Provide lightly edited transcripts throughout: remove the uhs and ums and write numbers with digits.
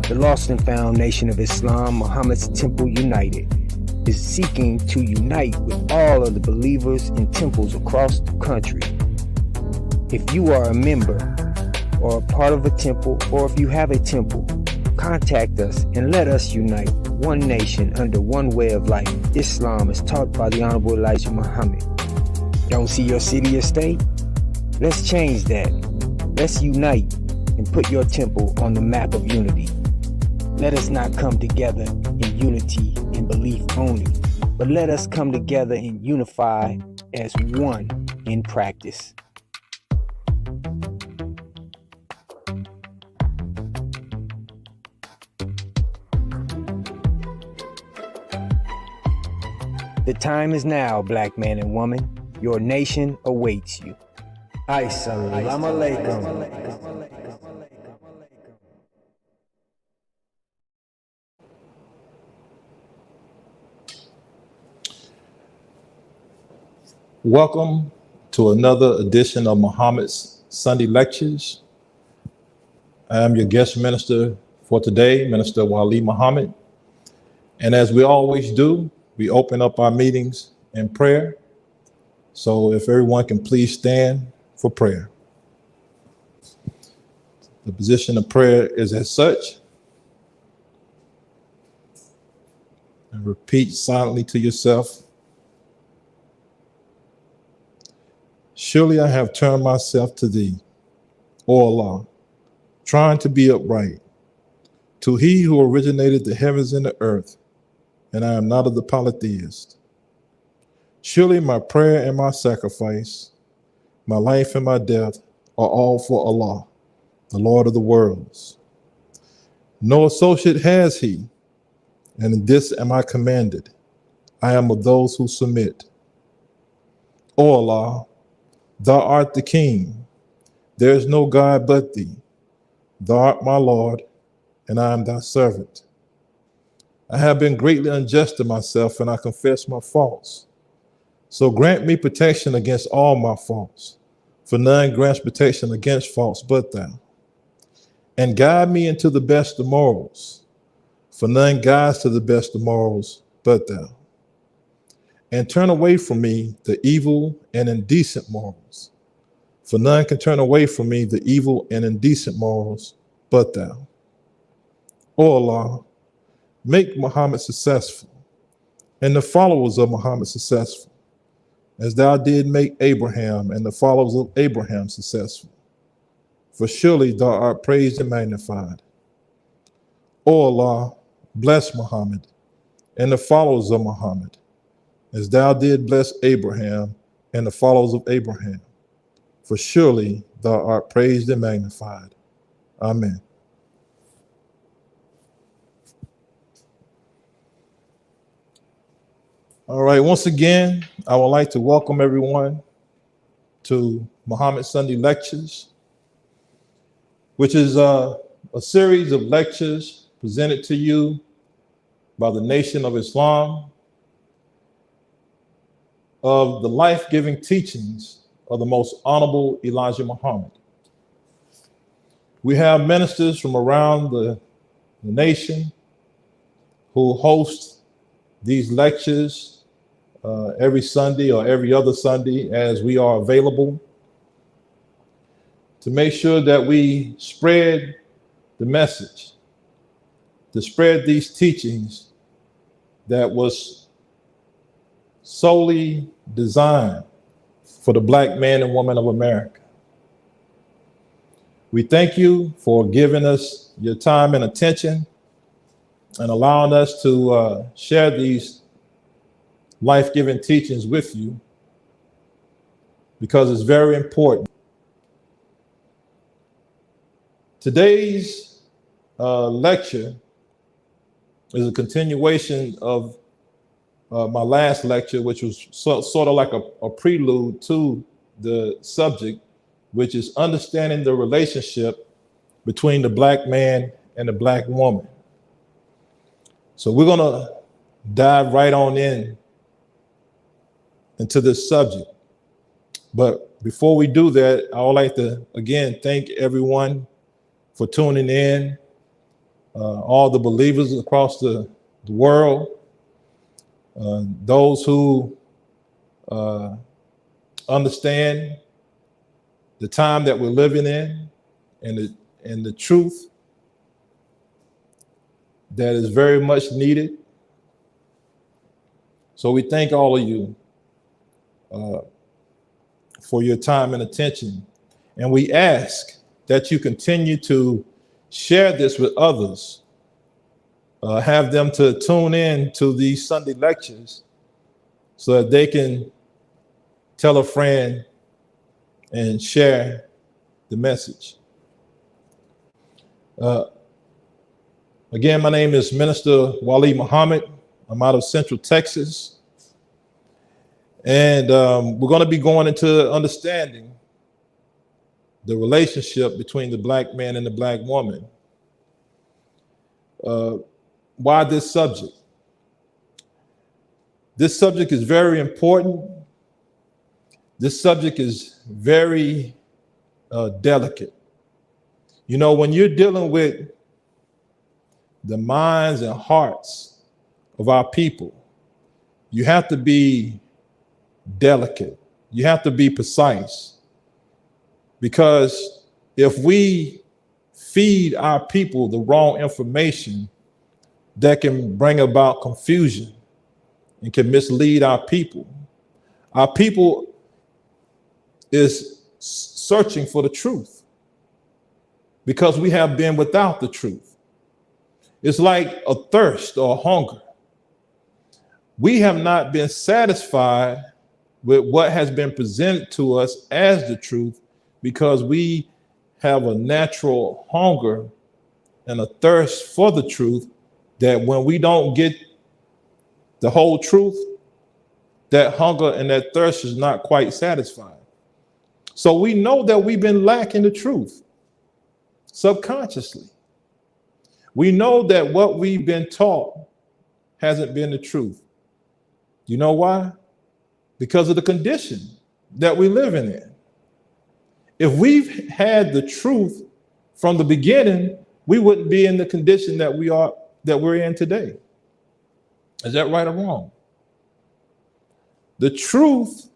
The lost and found Nation of Islam, Muhammad's Temple United, is seeking to unite with all of the believers in temples across the country. If you are a member or a part of a temple, or if you have a temple, contact us and let us unite one nation under one way of life. Islam is taught by the Honorable Elijah Muhammad. Don't see your city or state? Let's change that. Let's unite and put your temple on the map of unity. Let us not come together in unity and belief only, but let us come together and unify as one in practice. The time is now, black man and woman. Your nation awaits you. Assalamu alaikum. Welcome to another edition of Muhammad's Sunday Lectures. I am your guest minister for today, Minister Wali Muhammad. And as we always do, we open up our meetings in prayer. So if everyone can please stand for prayer. The position of prayer is as such. And repeat silently to yourself. Surely I have turned myself to thee, O Allah, trying to be upright, to he who originated the heavens and the earth, and I am not of the polytheists. Surely my prayer and my sacrifice, my life and my death are all for Allah, the Lord of the worlds. No associate has he, and in this am I commanded. I am of those who submit. O Allah, thou art the King. There is no God but thee. Thou art my Lord, and I am thy servant. I have been greatly unjust to myself, and I confess my faults. So grant me protection against all my faults, for none grants protection against faults but thou. And guide me into the best of morals, for none guides to the best of morals but thou. And turn away from me the evil and indecent morals, for none can turn away from me the evil and indecent morals but thou. O Allah, make Muhammad successful and the followers of Muhammad successful, as thou did make Abraham and the followers of Abraham successful. For surely thou art praised and magnified. O Allah, bless Muhammad and the followers of Muhammad, as thou did bless Abraham and the followers of Abraham. For surely thou art praised and magnified. Amen. All right, once again, I would like to welcome everyone to Muhammad Sunday Lectures, which is a series of lectures presented to you by the Nation of Islam of the life-giving teachings of the Most Honorable Elijah Muhammad. We have ministers from around the nation who host these lectures every Sunday or every other Sunday as we are available, to make sure that we spread the message, to spread these teachings that was solely designed for the black man and woman of America. We thank you for giving us your time and attention and allowing us to share these life-giving teachings with you, because it's very important. Today's lecture is a continuation of my last lecture, which was sort of like a prelude to the subject, which is understanding the relationship between the black man and the black woman. So we're gonna dive right on into this subject. But before we do that, I would like to, again, thank everyone for tuning in all the believers across the world, those who understand the time that we're living in and the truth that is very much needed. So we thank all of you for your time and attention. And we ask that you continue to share this with others, have them to tune in to these Sunday lectures so that they can tell a friend and share the message. Again, my name is Minister Wali Muhammad. I'm out of Central Texas. And we're going to be going into understanding the relationship between the black man and the black woman. Why this subject? This subject is very important. This subject is very delicate. You know, when you're dealing with the minds and hearts of our people, you have to be delicate. You have to be precise. Because if we feed our people the wrong information, that can bring about confusion and can mislead our people. Our people is searching for the truth because we have been without the truth. It's like a thirst or a hunger. We have not been satisfied with what has been presented to us as the truth because we have a natural hunger and a thirst for the truth that when we don't get the whole truth, that hunger and that thirst is not quite satisfied. So we know that we've been lacking the truth subconsciously. We know that what we've been taught hasn't been the truth. You know why? Because of the condition that we're living in. If we've had the truth from the beginning, we wouldn't be in the condition that we're in today. Is that right or wrong? The truth,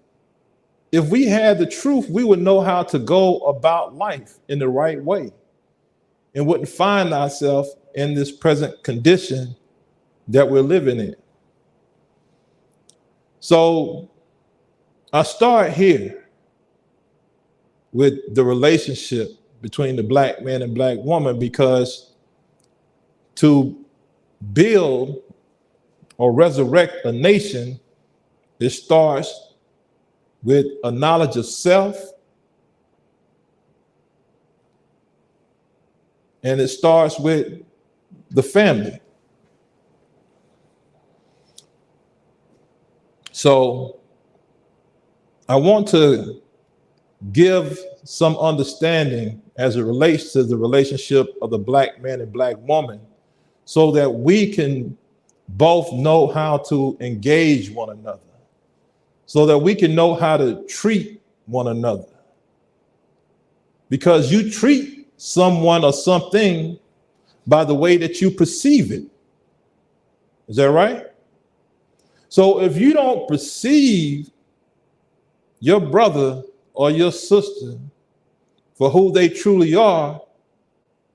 if we had the truth, we would know how to go about life in the right way and wouldn't find ourselves in this present condition that we're living in. So I start here with the relationship between the black man and black woman, because to build or resurrect a nation, it starts with a knowledge of self, and it starts with the family. So I want to give some understanding as it relates to the relationship of the black man and black woman, so that we can both know how to engage one another, so that we can know how to treat one another. Because you treat someone or something by the way that you perceive it. Is that right? So if you don't perceive your brother or your sister for who they truly are,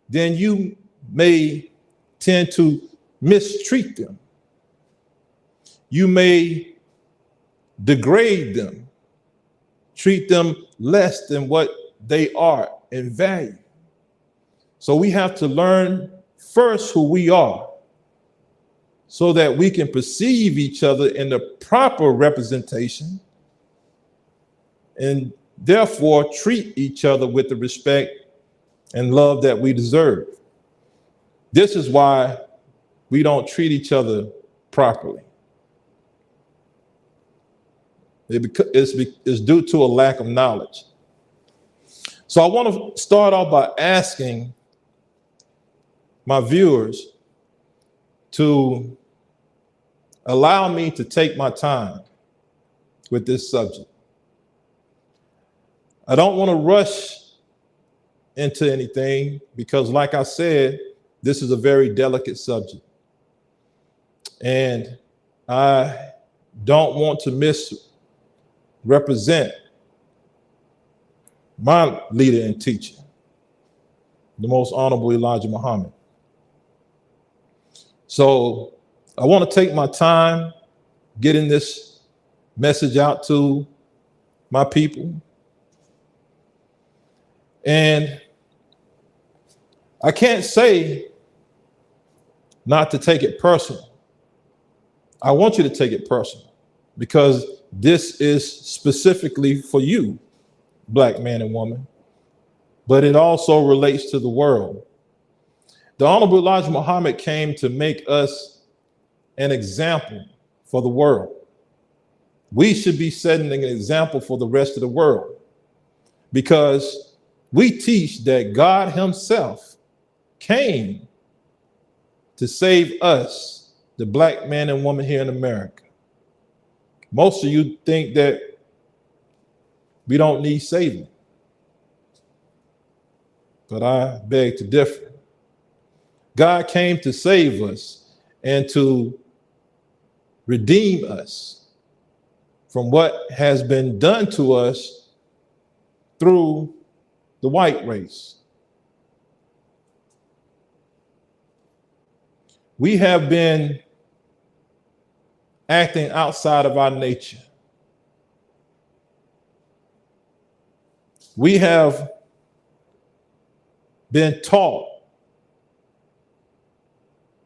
then you may tend to mistreat them. You may degrade them, treat them less than what they are in value. So we have to learn first who we are so that we can perceive each other in the proper representation and therefore treat each other with the respect and love that we deserve. This is why we don't treat each other properly. It's due to a lack of knowledge. So I want to start off by asking my viewers to allow me to take my time with this subject. I don't want to rush into anything because, like I said, this is a very delicate subject. And I don't want to misrepresent my leader and teacher, the Most Honorable Elijah Muhammad. So I want to take my time getting this message out to my people. And I can't say not to take it personal. I want you to take it personal because this is specifically for you, Black man and woman, but it also relates to the world. The Honorable Elijah Muhammad came to make us an example for the world. We should be setting an example for the rest of the world because we teach that God himself came to save us, the Black man and woman here in America. Most of you think that we don't need saving, but I beg to differ. God came to save us and to redeem us from what has been done to us through the white race. We have been acting outside of our nature. We have been taught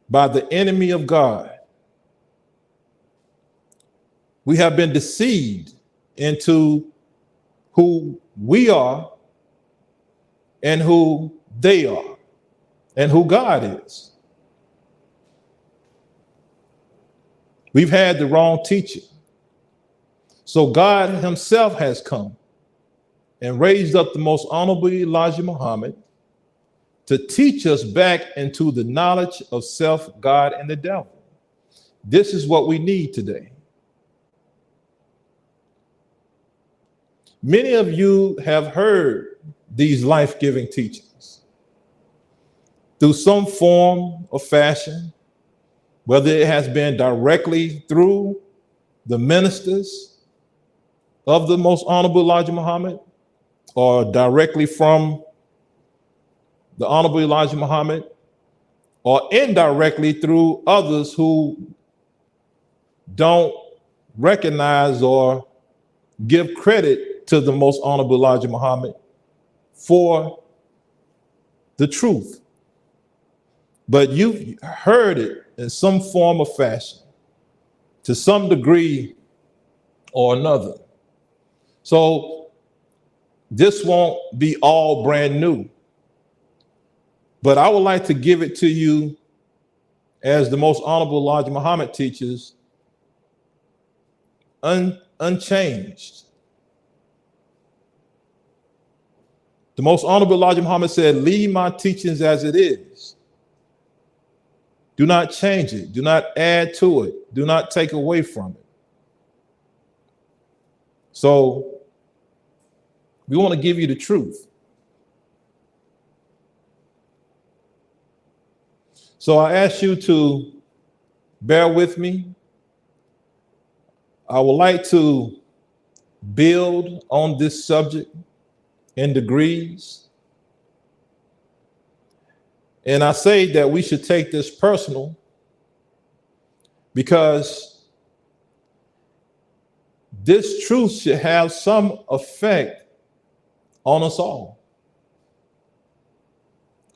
by the enemy of God. We have been deceived into who we are and who they are and who God is. We've had the wrong teacher. So God himself has come and raised up the Most Honorable Elijah Muhammad to teach us back into the knowledge of self, God, and the devil. This is what we need today. Many of you have heard these life-giving teachings through some form or fashion, whether it has been directly through the ministers of the Most Honorable Elijah Muhammad or directly from the Honorable Elijah Muhammad, or indirectly through others who don't recognize or give credit to the Most Honorable Elijah Muhammad for the truth. But you've heard it in some form or fashion, to some degree or another. So this won't be all brand new. But I would like to give it to you as the Most Honorable Elijah Muhammad teaches, unchanged. The Most Honorable Elijah Muhammad said, leave my teachings as it is. Do not change it. Do not add to it. Do not take away from it. So we want to give you the truth. So I ask you to bear with me. I would like to build on this subject in degrees. And I say that we should take this personal because this truth should have some effect on us all.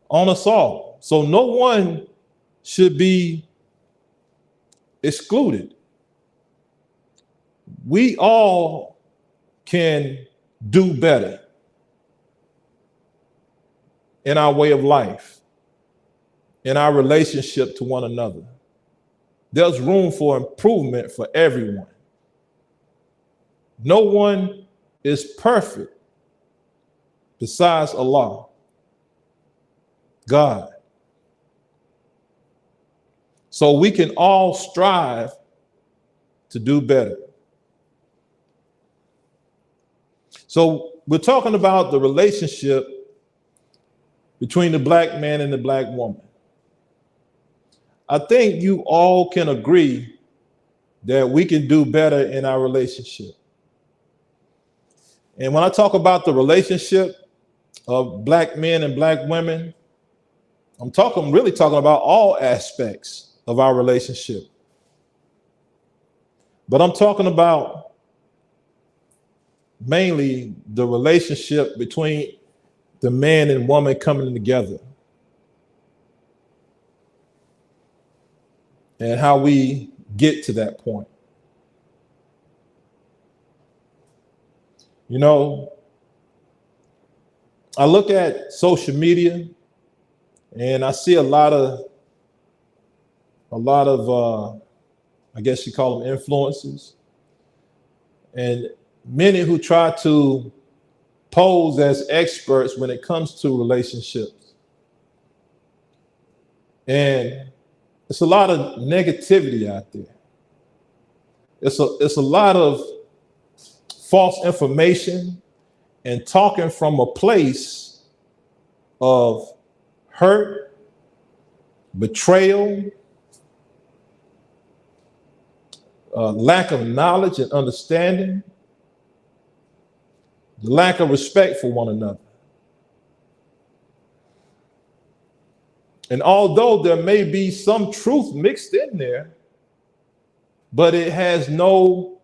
On us all. So no one should be excluded. We all can do better in our way of life, in our relationship to one another. There's room for improvement for everyone. No one is perfect besides Allah, God. So we can all strive to do better. So we're talking about the relationship between the Black man and the Black woman. I think you all can agree that we can do better in our relationship. And when I talk about the relationship of black men and black women, I'm really talking about all aspects of our relationship. But I'm talking about mainly the relationship between the man and woman coming together and how we get to that point. You know, I look at social media and I see a lot of I guess you call them influencers, and many who try to pose as experts when it comes to relationships. And it's a lot of negativity out there. It's a lot of false information and talking from a place of hurt, betrayal, lack of knowledge and understanding, the lack of respect for one another. And although there may be some truth mixed in there, but it has no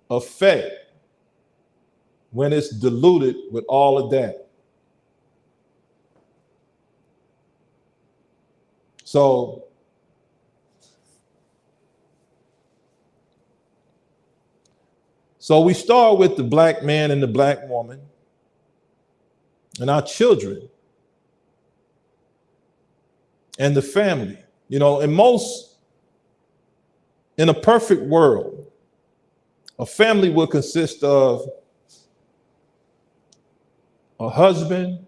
effect when it's diluted with all of that. So we start with the black man and the black woman and our children and the family. You know, in a perfect world, a family would consist of a husband,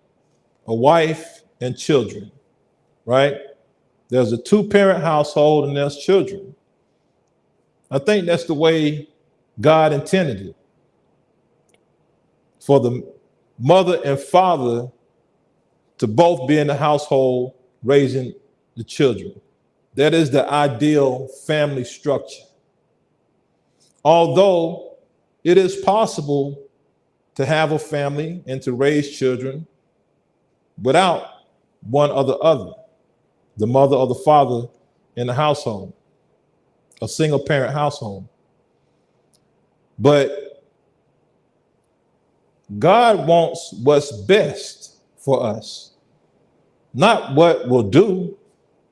a wife, and children, right? There's a two-parent household and there's children. I think that's the way God intended it, for the mother and father to both be in the household raising the children. That is the ideal family structure. Although it is possible to have a family and to raise children without one or the other, the mother or the father in the household, a single parent household. But God wants what's best for us, not what we'll do,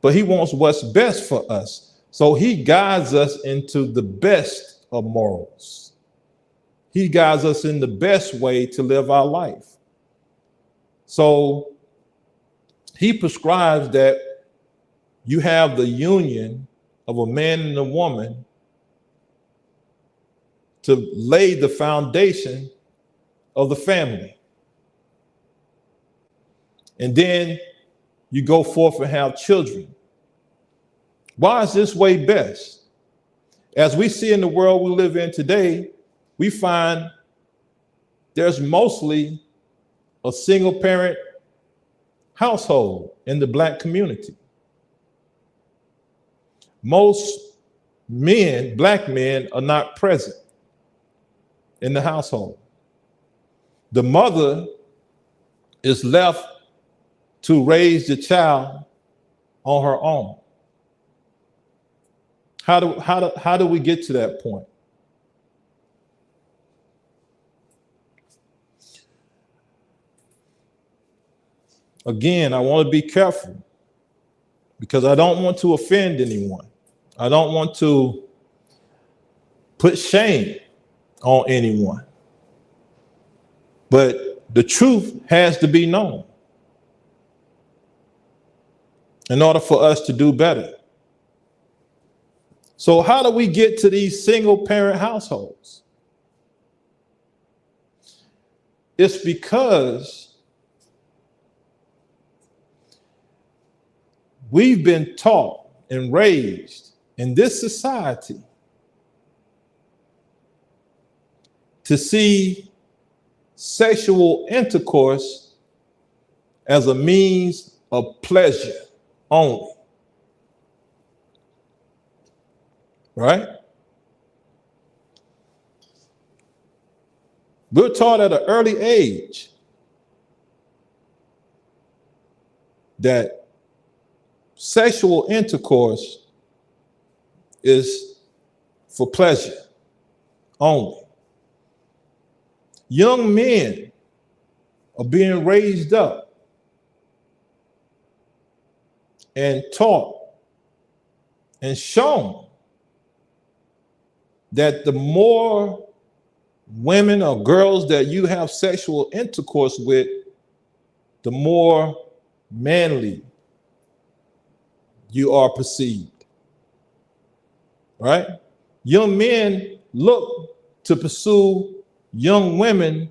but he wants what's best for us. So he guides us into the best of morals. He guides us in the best way to live our life. So he prescribes that you have the union of a man and a woman to lay the foundation of the family. And then you go forth and have children. Why is this way best? As we see in the world we live in today, we find there's mostly a single parent household in the black community. Most men, black men, are not present in the household. The mother is left to raise the child on her own. How do we get to that point? Again, I want to be careful because I don't want to offend anyone. I don't want to put shame on anyone. But the truth has to be known in order for us to do better. So how do we get to these single parent households? It's because we've been taught and raised in this society to see sexual intercourse as a means of pleasure only. right? We're taught at an early age that sexual intercourse is for pleasure only. Young men are being raised up and taught and shown that the more women or girls that you have sexual intercourse with, the more manly you are perceived, right? Young men look to pursue young women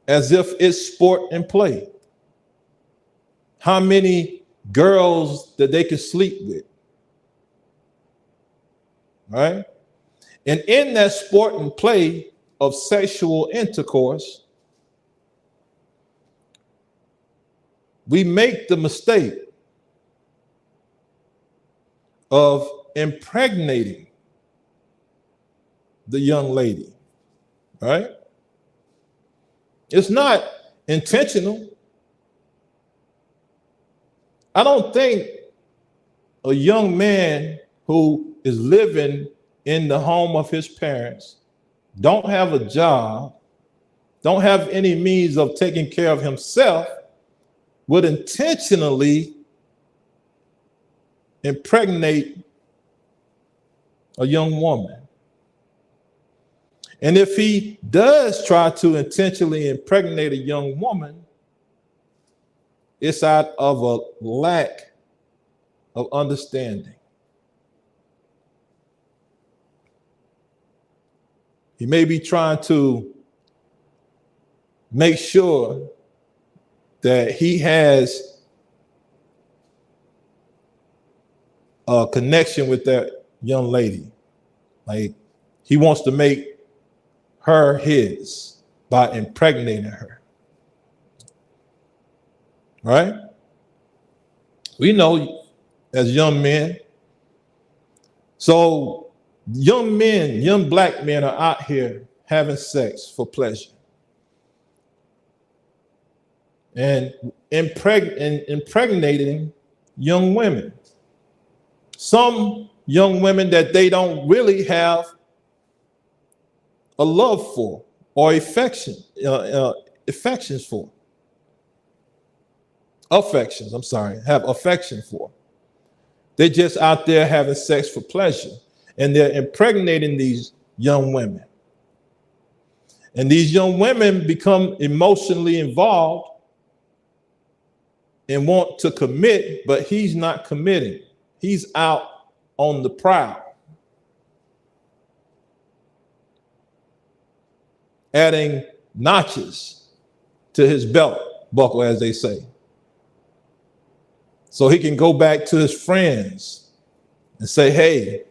as if it's sport and play. How many girls that they can sleep with, right? And in that sport and play of sexual intercourse, we make the mistake of impregnating the young lady, right? It's not intentional. I don't think a young man who is living in the home of his parents, don't have a job, don't have any means of taking care of himself, would intentionally impregnate a young woman. And if he does try to intentionally impregnate a young woman, it's out of a lack of understanding. He may be trying to make sure that he has a connection with that young lady. Like he wants to make her his by impregnating her. Right? We know as young men. So young men, young black men are out here having sex for pleasure and impregnating young women. Some young women that they don't really have a love for or affections for. Have affection for. They're just out there having sex for pleasure, and they're impregnating these young women. And these young women become emotionally involved and want to commit, but he's not committing. He's out on the prowl, adding notches to his belt buckle, as they say, so he can go back to his friends and say, hey,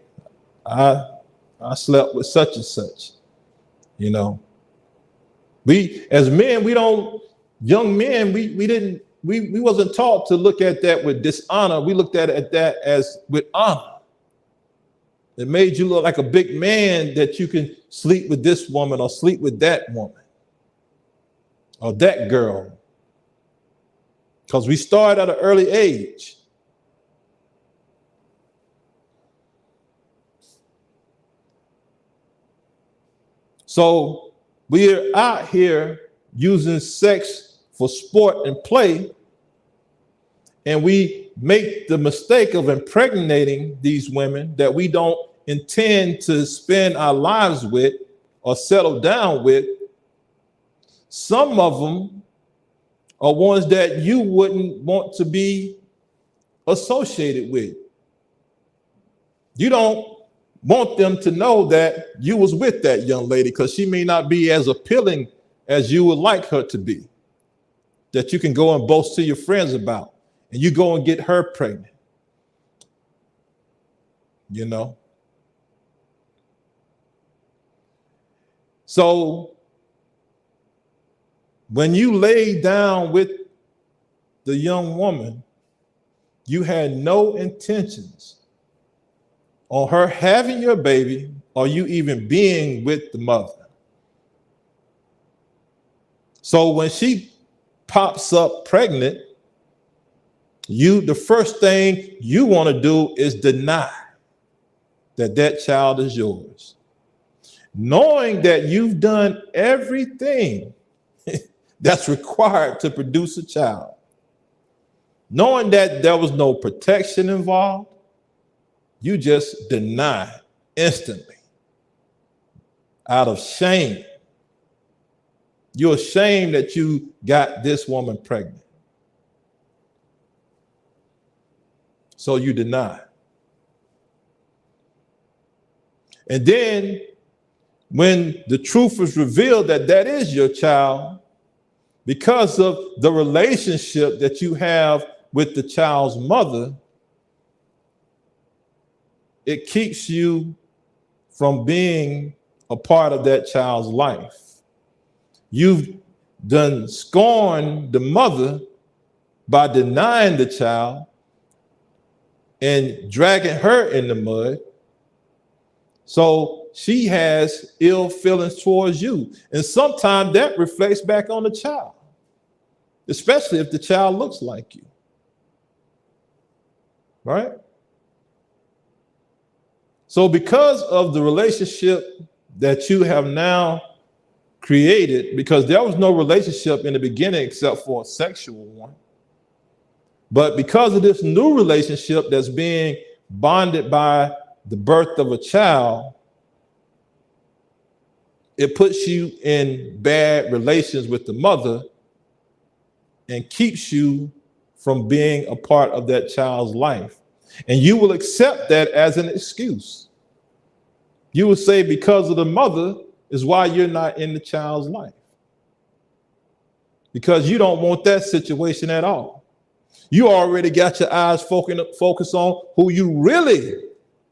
I slept with such and such. You know, we as men, young men, we wasn't taught to look at that with dishonor. We looked at that as with honor. It made you look like a big man that you can sleep with this woman or sleep with that woman or that girl. Because we start at an early age. So we're out here using sex for sport and play, and we make the mistake of impregnating these women that we don't intend to spend our lives with or settle down with. Some of them are ones that you wouldn't want to be associated with. You don't want them to know that you was with that young lady because she may not be as appealing as you would like her to be, that you can go and boast to your friends about, and you go and get her pregnant. You know? So when you lay down with the young woman, you had no intentions on her having your baby or you even being with the mother. So when she pops up pregnant, the first thing you want to do is deny that child is yours. Knowing that you've done everything that's required to produce a child. Knowing that there was no protection involved, you just deny instantly out of shame. You're ashamed that you got this woman pregnant. So you deny. And then when the truth is revealed that that is your child, because of the relationship that you have with the child's mother, it keeps you from being a part of that child's life. You've done scorned the mother by denying the child and dragging her in the mud. So she has ill feelings towards you. And sometimes that reflects back on the child, especially if the child looks like you. Right? So because of the relationship that you have now created, because there was no relationship in the beginning except for a sexual one, but because of this new relationship that's being bonded by the birth of a child, it puts you in bad relations with the mother and keeps you from being a part of that child's life. And you will accept that as an excuse. You will say, because of the mother is why you're not in the child's life. Because you don't want that situation at all. You already got your eyes focused on who you really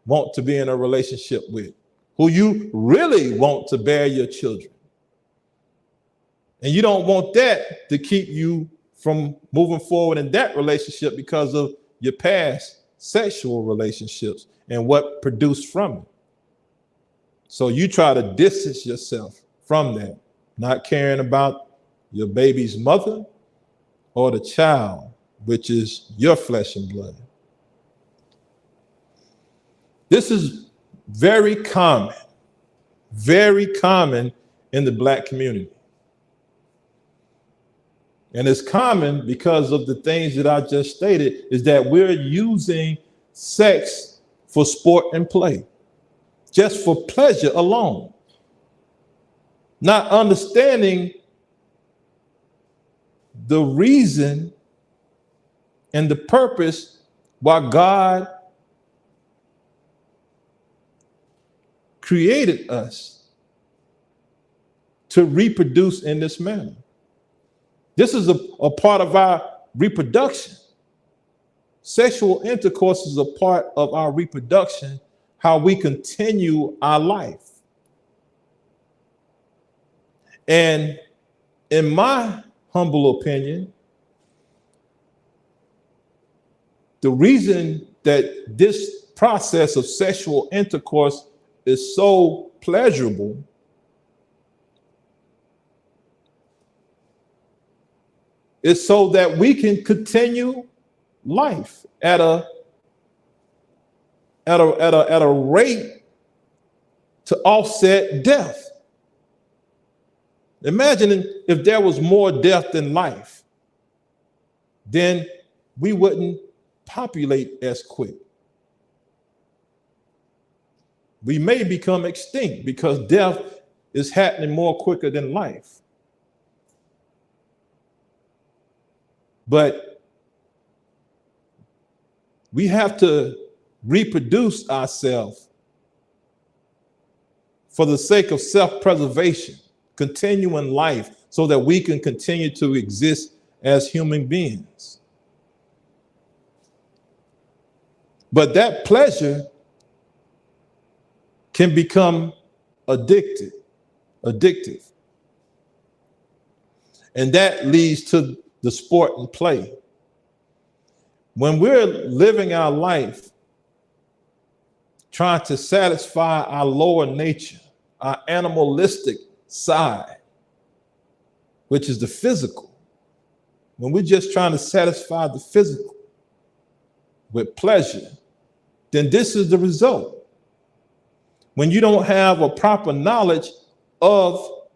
want to be in a relationship with, who you really want to bear your children. And you don't want that to keep you from moving forward in that relationship because of your past sexual relationships and what produced from it. So you try to distance yourself from that, not caring about your baby's mother or the child, which is your flesh and blood. This is very common in the Black community. And it's common because of the things that I just stated, is that we're using sex for sport and play, just for pleasure alone, not understanding the reason and the purpose why God created us to reproduce in this manner. This is a part of our reproduction. Sexual intercourse is a part of our reproduction, how we continue our life. And in my humble opinion, the reason that this process of sexual intercourse is so pleasurable is so that we can continue life at a rate to offset death. Imagine if there was more death than life, then we wouldn't populate as quick. We may become extinct because death is happening more quicker than life. But we have to reproduce ourselves for the sake of self-preservation, continuing life, so that we can continue to exist as human beings. But pleasure can become addictive. And that leads to the sport and play. When we're living our life trying to satisfy our lower nature, our animalistic side, which is the physical. When we're just trying to satisfy the physical with pleasure, then this is the result. When you don't have a proper knowledge of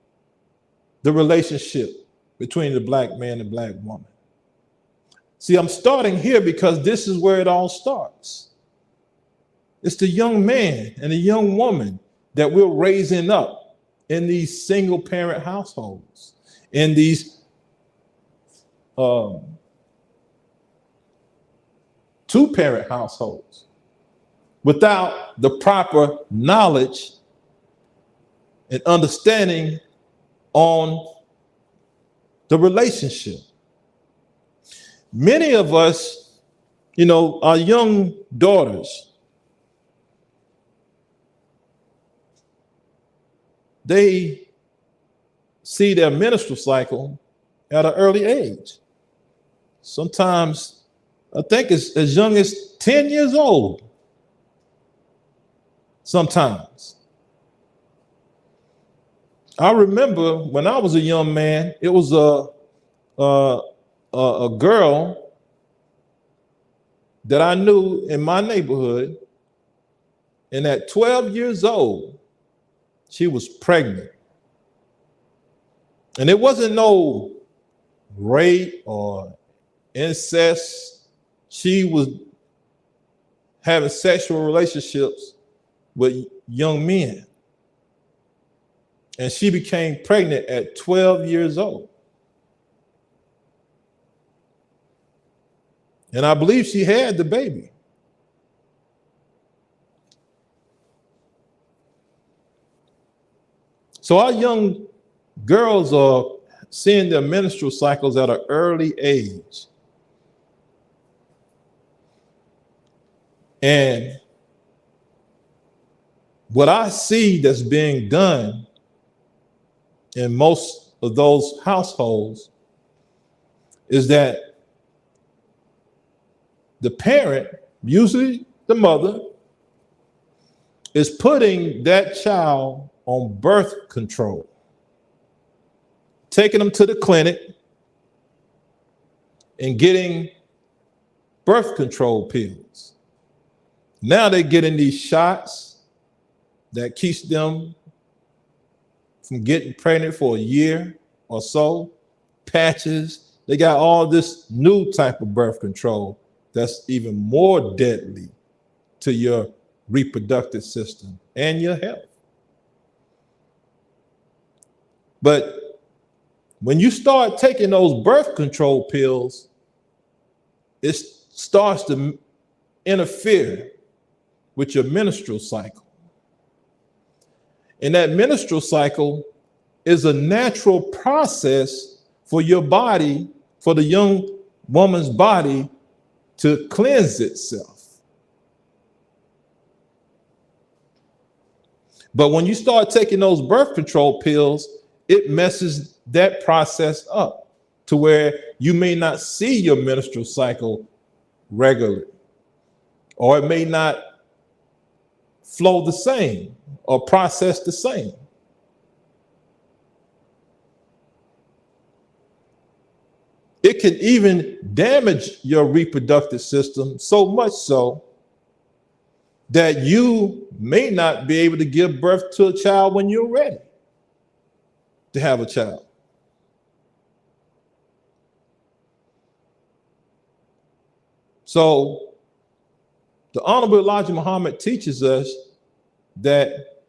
the relationship between the black man and black woman. See, I'm starting here because this is where it all starts. It's the young man and the young woman that we're raising up in these single parent households, in these two parent households, without the proper knowledge and understanding on the relationship. Many of us, our young daughters, they see their menstrual cycle at an early age. Sometimes, I think it's as young as 10 years old. Sometimes. I remember when I was a young man, it was a girl that I knew in my neighborhood, and at 12 years old, she was pregnant. And it wasn't no rape or incest. She was having sexual relationships with young men. And she became pregnant at 12 years old. And I believe she had the baby. So our young girls are seeing their menstrual cycles at an early age. And what I see that's being done in most of those households is that the parent, usually the mother, is putting that child on birth control, taking them to the clinic and getting birth control pills. Now they're getting these shots that keeps them from getting pregnant for a year or so, patches. They got all this new type of birth control that's even more deadly to your reproductive system and your health. But when you start taking those birth control pills, it starts to interfere with your menstrual cycle. And that menstrual cycle is a natural process for your body, for the young woman's body, to cleanse itself. But when you start taking those birth control pills, it messes that process up to where you may not see your menstrual cycle regularly, or it may not flow the same or process the same. It can even damage your reproductive system so much so that you may not be able to give birth to a child when you're ready to have a child. So the Honorable Elijah Muhammad teaches us that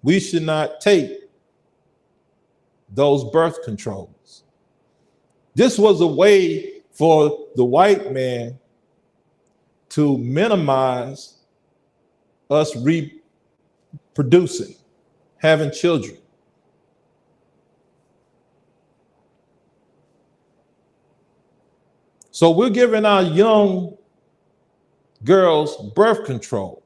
we should not take those birth controls. This was a way for the white man to minimize us reproducing, having children. So we're giving our young girls birth control.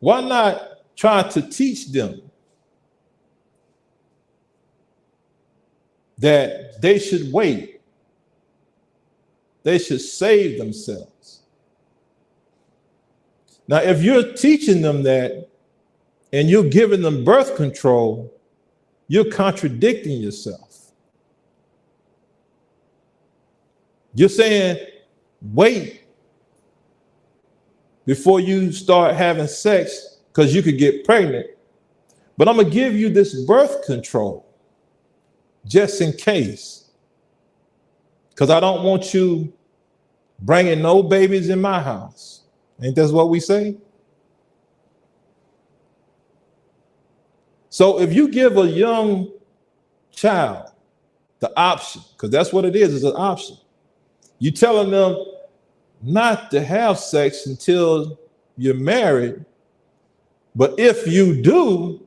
Why not try to teach them that they should wait? They should save themselves. Now, if you're teaching them that and you're giving them birth control, you're contradicting yourself. You're saying, wait before you start having sex because you could get pregnant. But I'm going to give you this birth control just in case. Because I don't want you bringing no babies in my house. Ain't that what we say? So if you give a young child the option, because that's what it is, it's an option. You're telling them not to have sex until you're married, but if you do,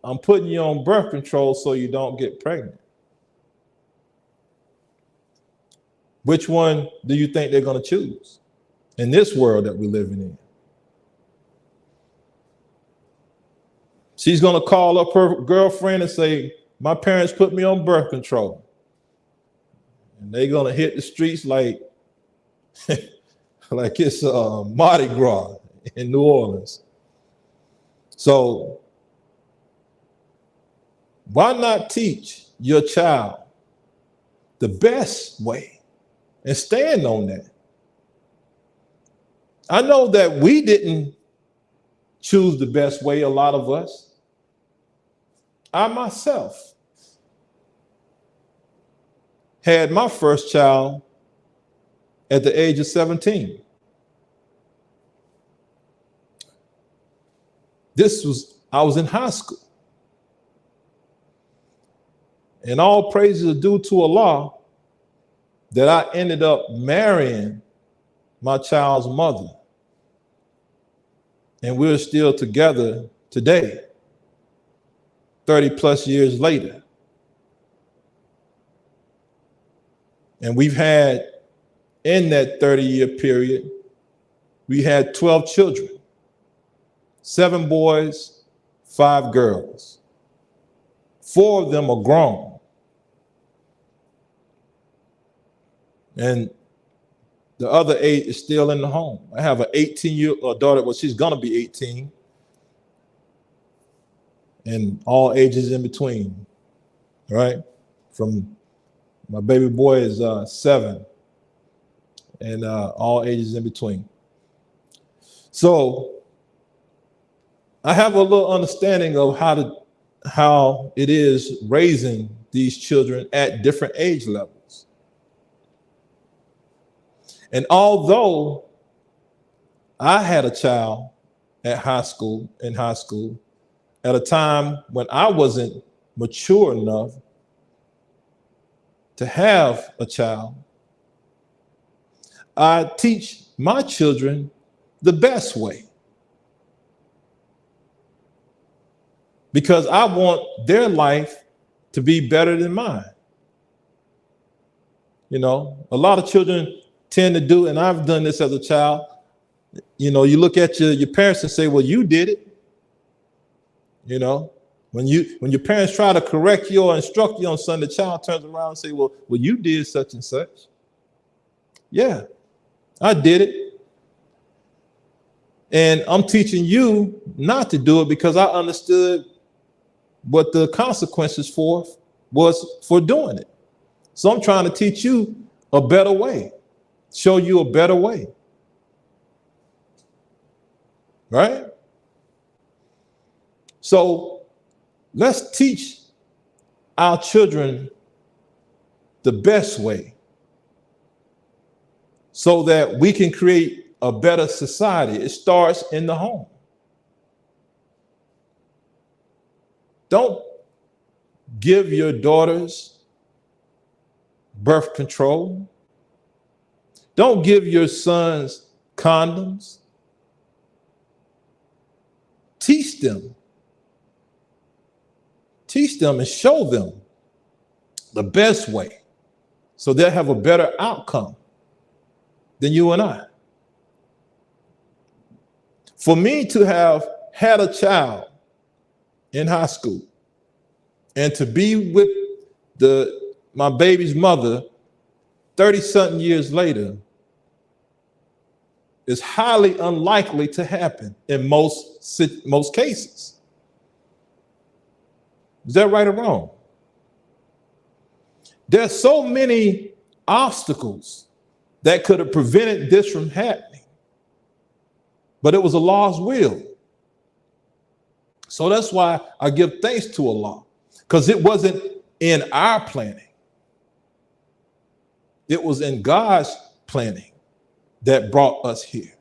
I'm putting you on birth control so you don't get pregnant. Which one do you think they're going to choose in this world that we're living in? She's going to call up her girlfriend and say, my parents put me on birth control. And they're going to hit the streets like, like it's Mardi Gras in New Orleans. So why not teach your child the best way and stand on that? I know that we didn't choose the best way, a lot of us. I myself had my first child at the age of 17. I was in high school. And all praises are due to Allah that I ended up marrying my child's mother. And we're still together today, 30 plus years later. And we've had, in that 30-year period, we had 12 children, 7 boys, 5 girls. 4 of them are grown. And the other 8 is still in the home. I have an 18-year-old daughter. Well, she's going to be 18. And all ages in between, right? From my baby boy is 7, and all ages in between. So I have a little understanding of how it is raising these children at different age levels. And although I had a child in high school, at a time when I wasn't mature enough to have a child, I teach my children the best way. Because I want their life to be better than mine. You know, a lot of children tend to do, and I've done this as a child, you know, you look at your parents and say, well, you did it. You know, when your parents try to correct you or instruct you on something, the child turns around and say, well, you did such and such. Yeah, I did it. And I'm teaching you not to do it because I understood what the consequences was for doing it. So I'm trying to teach you a better way, show you a better way. Right? So let's teach our children the best way so that we can create a better society. It starts in the home. Don't give your daughters birth control. Don't give your sons condoms. Teach them. Teach them and show them the best way so they'll have a better outcome than you and I. For me to have had a child in high school and to be with my baby's mother 30-something years later is highly unlikely to happen in most cases. Is that right or wrong? There's so many obstacles that could have prevented this from happening, but it was Allah's will. So that's why I give thanks to Allah, because it wasn't in our planning. It was in God's planning that brought us here.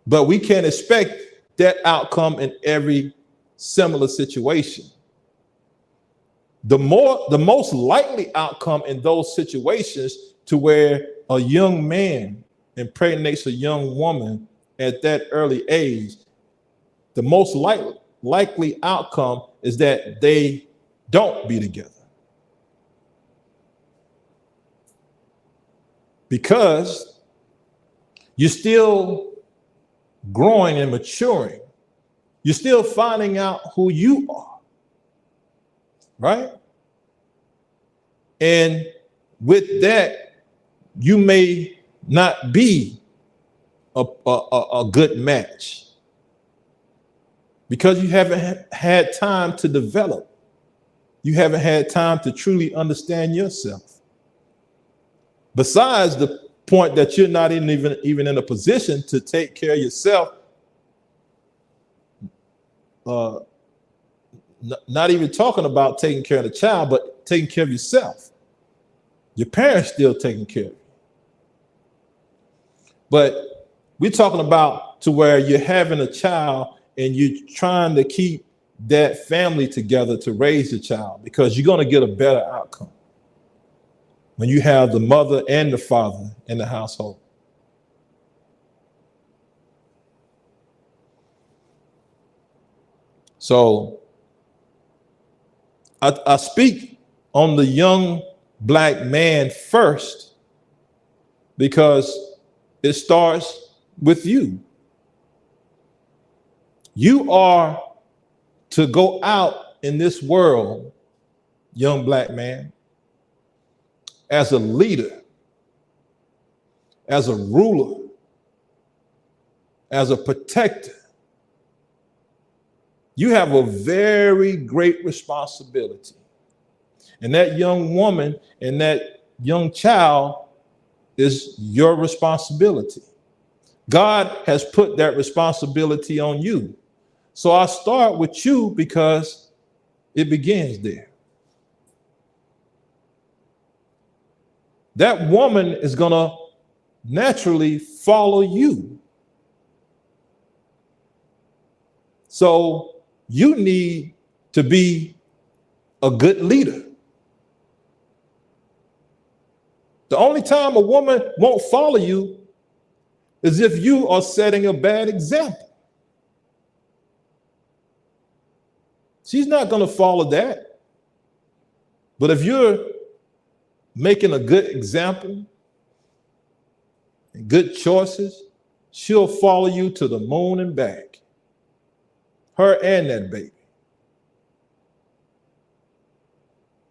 But we can't expect that outcome in every similar situation. The most likely outcome in those situations to where a young man impregnates a young woman at that early age, the most likely outcome is that they don't be together. Because you're still growing and maturing. You're still finding out who you are, right? And with that, you may not be a good match because you haven't had time to develop. You haven't had time to truly understand yourself. Besides the point that you're not even in a position to take care of yourself, not even talking about taking care of the child, but taking care of yourself. Your parents still taking care of you. But we're talking about to where you're having a child and you're trying to keep that family together to raise the child, because you're going to get a better outcome when you have the mother and the father in the household. So I speak on the young black man first because it starts with you. You are to go out in this world, young black man, as a leader, as a ruler, as a protector. You have a very great responsibility. And that young woman and that young child is your responsibility. God has put that responsibility on you. So I start with you because it begins there. That woman is going to naturally follow you. So you need to be a good leader. The only time a woman won't follow you is if you are setting a bad example. She's not going to follow that. But if you're making a good example and good choices, she'll follow you to the moon and back. Her and that baby.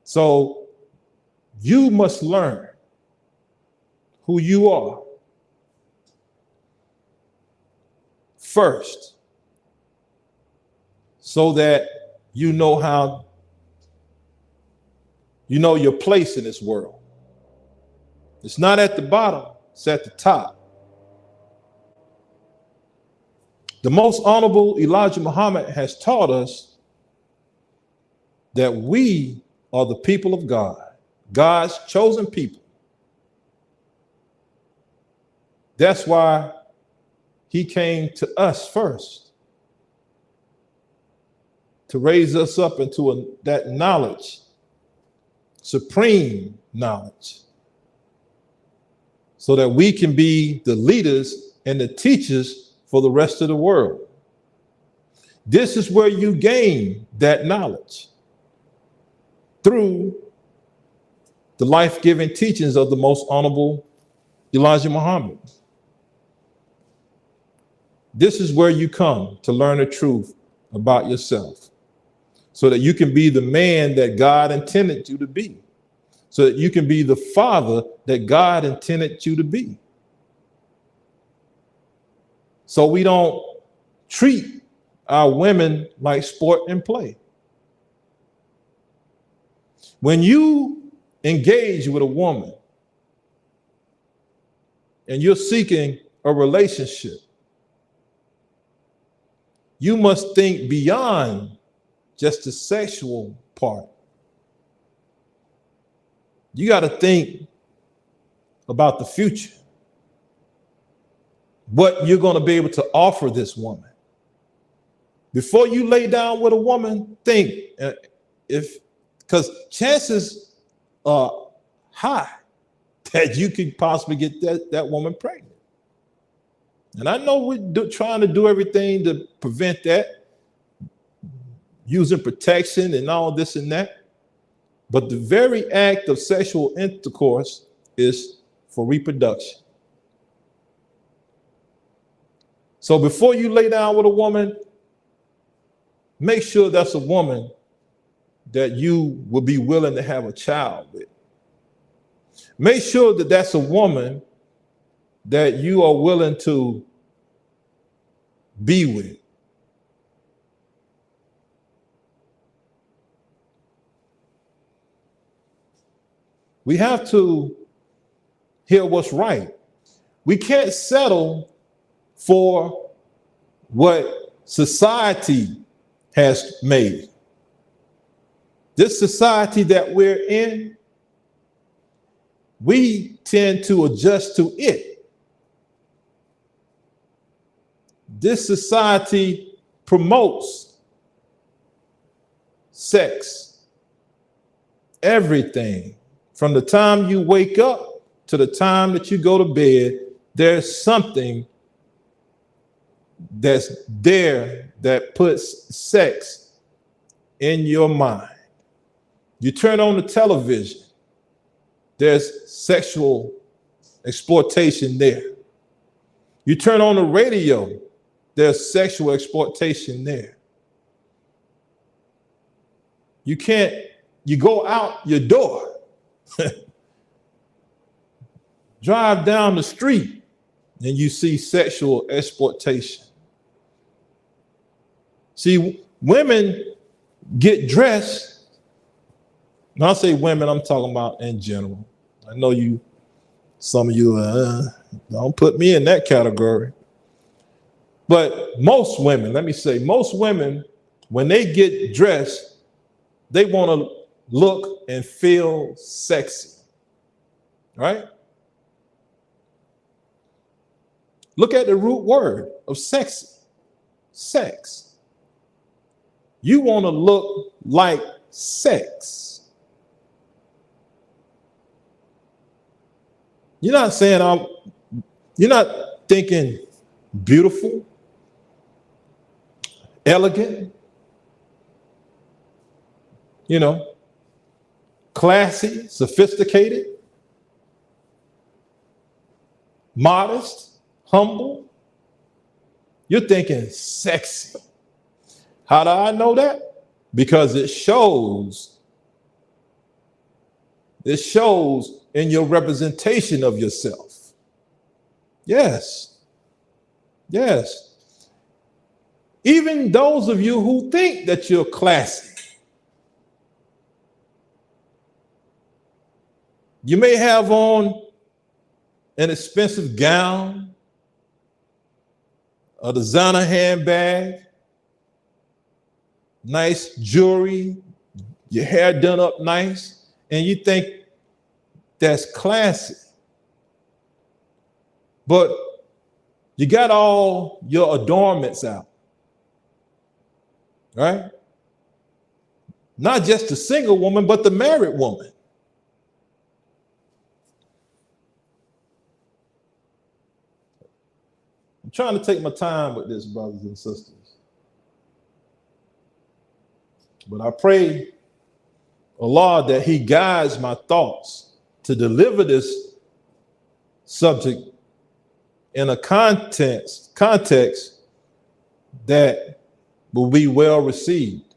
So you must learn who you are first, so that you know how, you know your place in this world. It's not at the bottom, it's at the top. The most honorable Elijah Muhammad has taught us that we are the people of God, God's chosen people. That's why he came to us first, to raise us up into that knowledge, supreme knowledge, so that we can be the leaders and the teachers for the rest of the world. This is where you gain that knowledge, through the life-giving teachings of the most honorable Elijah Muhammad. This is where you come to learn the truth about yourself, so that you can be the man that God intended you to be, so that you can be the father that God intended you to be. So we don't treat our women like sport and play. When you engage with a woman and you're seeking a relationship, you must think beyond just the sexual part. You got to think about the future, what you're going to be able to offer this woman. Before you lay down with a woman, think because chances are high that you could possibly get that woman pregnant. And I know we're trying to do everything to prevent that, using protection and all this and that. But the very act of sexual intercourse is for reproduction. So before you lay down with a woman, make sure that's a woman that you will be willing to have a child with. Make sure that that's a woman that you are willing to be with. We have to hear what's right. We can't settle for what society has made. This society that we're in, we tend to adjust to it. This society promotes sex, everything. From the time you wake up to the time that you go to bed, there's something that's there that puts sex in your mind. You turn on the television, there's sexual exploitation there. You turn on the radio, there's sexual exploitation there. You go out your door, drive down the street, and you see sexual exploitation. See, women get dressed. When I say women, I'm talking about in general. I know some of you don't put me in that category. But most women, let me say, most women, when they get dressed, they want to look and feel sexy, right? Look at the root word of sexy, sex. You want to look like sex. You're not saying you're not thinking beautiful, elegant, classy, sophisticated, modest, humble. You're thinking sexy. How do I know that? Because it shows in your representation of yourself. Yes. Even those of you who think that you're classy, you may have on an expensive gown, a designer handbag, nice jewelry, your hair done up nice, and you think that's classy. But you got all your adornments out, right? Not just the single woman, but the married woman. I'm trying to take my time with this, brothers and sisters. But I pray Allah that He guides my thoughts to deliver this subject in a context that will be well received,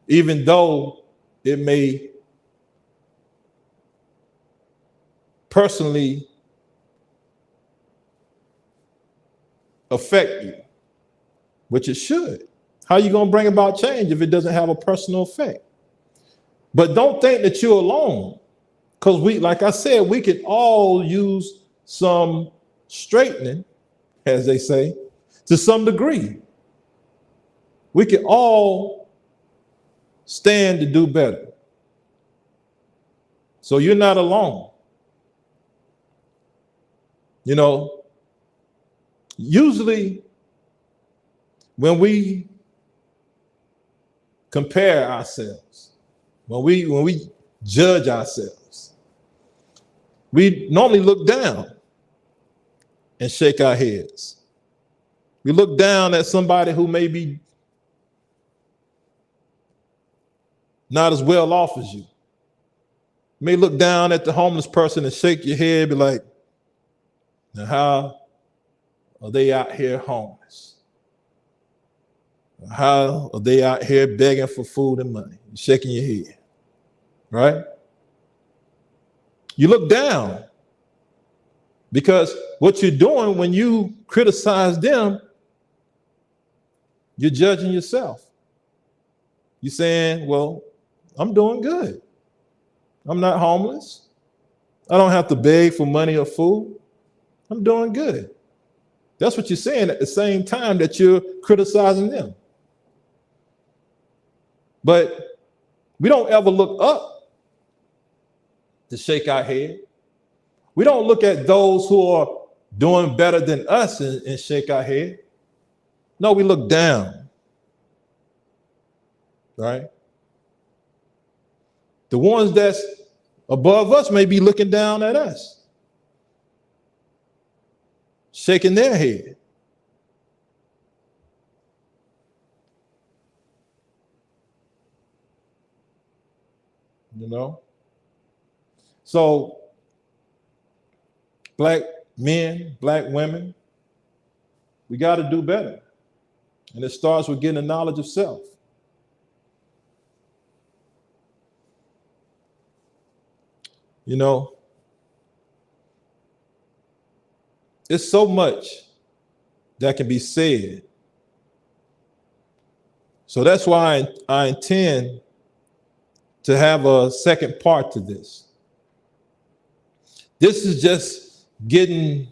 even though it may personally affect you, which it should. How are you going to bring about change if it doesn't have a personal effect? But don't think that you're alone, because like I said, we can all use some straightening, as they say, to some degree. We can all stand to do better. So you're not alone. You know, usually when we compare ourselves, when we judge ourselves, we normally look down and shake our heads. We look down at somebody who may be not as well off as you. You may look down at the homeless person and shake your head, be like, now how are they out here homeless? How are they out here begging for food and money? You're shaking your head, right? You look down because what you're doing when you criticize them, you're judging yourself. You're saying, well, I'm doing good. I'm not homeless. I don't have to beg for money or food. I'm doing good. That's what you're saying at the same time that you're criticizing them. But we don't ever look up to shake our head. We don't look at those who are doing better than us and shake our head. No, we look down, right? The ones that's above us may be looking down at us, shaking their head. You know? So, black men, black women, we got to do better. And it starts with getting a knowledge of self. You know, it's so much that can be said. So that's why I intend to have a second part to this. This is just getting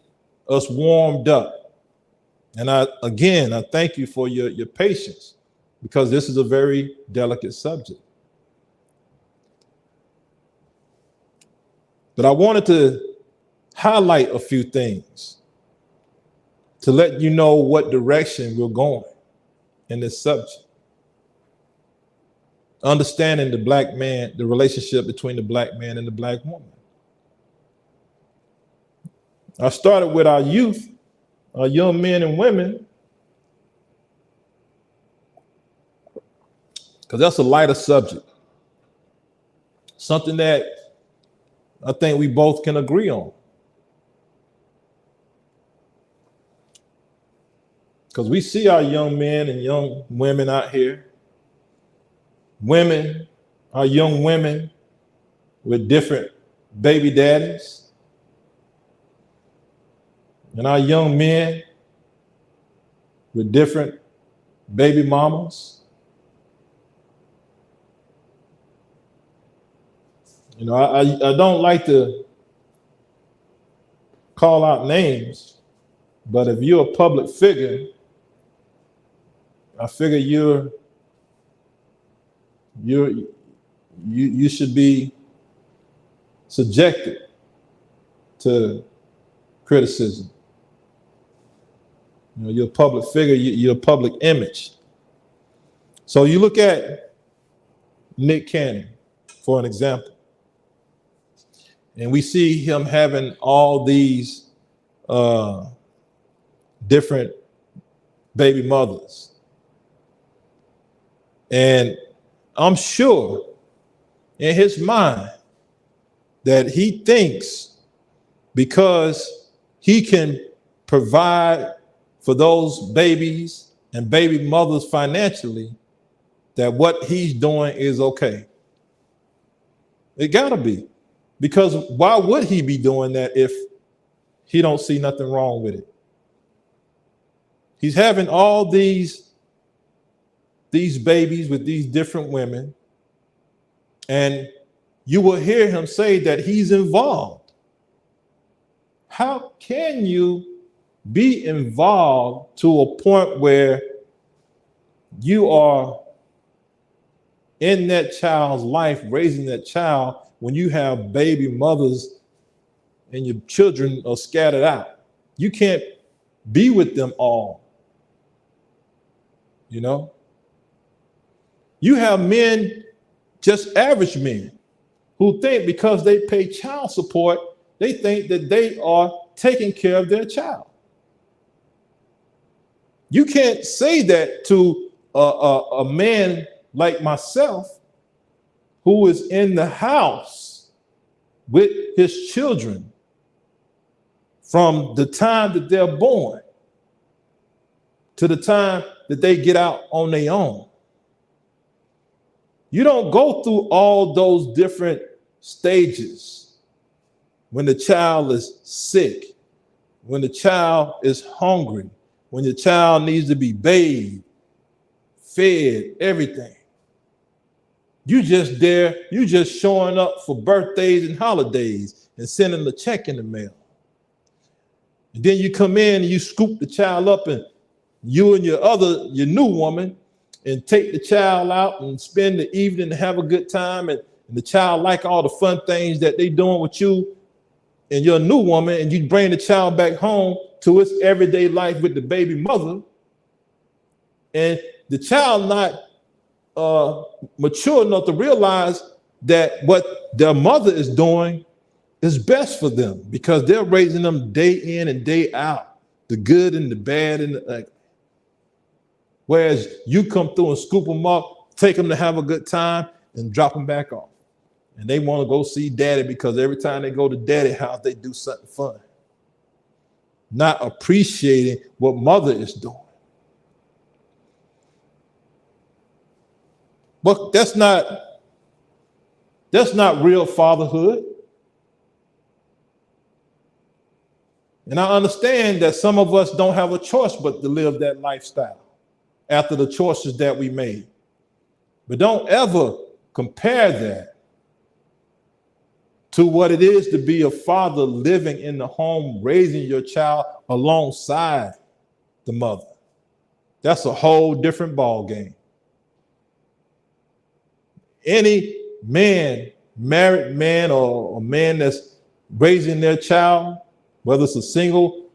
us warmed up. And I thank you for your patience, because this is a very delicate subject. But I wanted to highlight a few things to let you know what direction we're going in this subject. Understanding the black man, the relationship between the black man and the black woman. I started with our youth, our young men and women, because that's a lighter subject. Something that I think we both can agree on. Because we see our young men and young women out here. Women, our young women with different baby daddies. And our young men with different baby mamas. You know, I don't like to call out names, but if you're a public figure, I figure you should be subjected to criticism. You know, you're a public figure, you're a public image. So you look at Nick Cannon, for an example, and we see him having all these different baby mothers. And I'm sure in his mind that he thinks because he can provide for those babies and baby mothers financially, that what he's doing is okay. It gotta be. Because why would he be doing that if he don't see nothing wrong with it? He's having all these babies with these different women, and you will hear him say that he's involved. How can you be involved to a point where you are in that child's life, raising that child, when you have baby mothers and your children are scattered out? You can't be with them all. You know, you have men, just average men, who think because they pay child support, they think that they are taking care of their child. You can't say that to a man like myself who is in the house with his children from the time that they're born to the time that they get out on their own. You don't go through all those different stages when the child is sick, when the child is hungry, when the child needs to be bathed, fed, everything. You just there, you just showing up for birthdays and holidays and sending a check in the mail. And then you come in and you scoop the child up, and you and your new woman, and take the child out and spend the evening and have a good time. And the child like all the fun things that they doing with you and your new woman, and you bring the child back home to its everyday life with the baby mother. And the child not mature enough to realize that what their mother is doing is best for them, because they're raising them day in and day out, the good and the bad and the ugly. Whereas you come through and scoop them up, take them to have a good time, and drop them back off. And they want to go see daddy because every time they go to daddy's house, they do something fun. Not appreciating what mother is doing. But that's not real fatherhood. And I understand that some of us don't have a choice but to live that lifestyle after the choices that we made. But don't ever compare that to what it is to be a father living in the home, raising your child alongside the mother. That's a whole different ball game. Any man, married man or a man that's raising their child, whether it's a single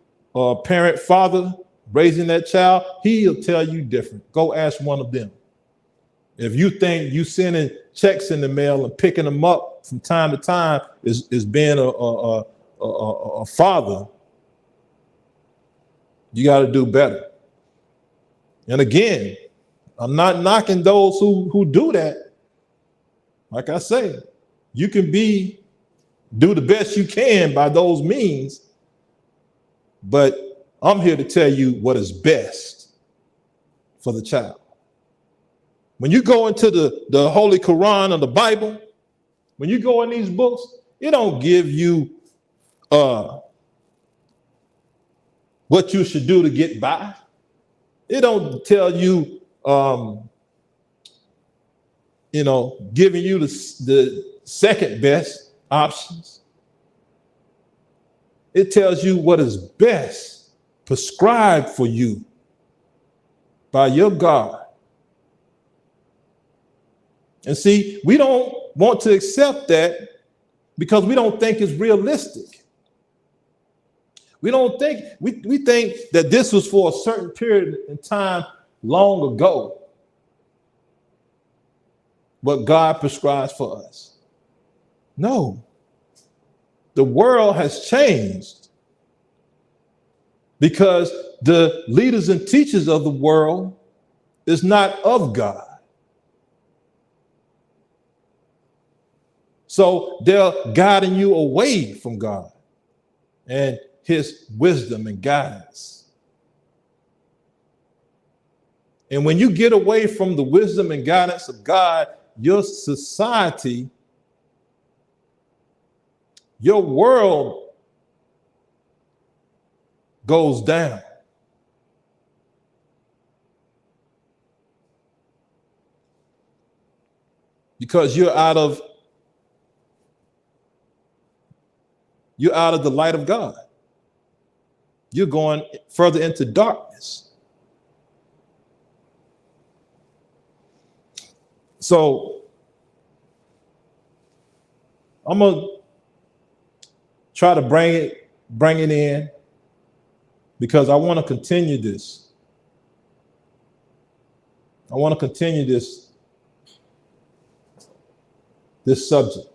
parent father raising that child, he'll tell you different. Go ask one of them. If you think you sending checks in the mail and picking them up from time to time is being a father, you got to do better. And again, I'm not knocking those who do that. Like I say, you can do the best you can by those means, but I'm here to tell you what is best for the child. When you go into the Holy Quran or the Bible, when you go in these books, it don't give you what you should do to get by. It don't tell you, giving you the second best options. It tells you what is best prescribed for you by your God. And see, we don't want to accept that because we don't think it's realistic. We don't think, we think that this was for a certain period in time long ago, what God prescribes for us. No, the world has changed because the leaders and teachers of the world is not of God. So they're guiding you away from God and his wisdom and guidance. And when you get away from the wisdom and guidance of God, your society, your world goes down. because you're out of the light of God. You're going further into darkness. So I'm gonna try to bring it in, because I want to continue this. I want to continue this subject,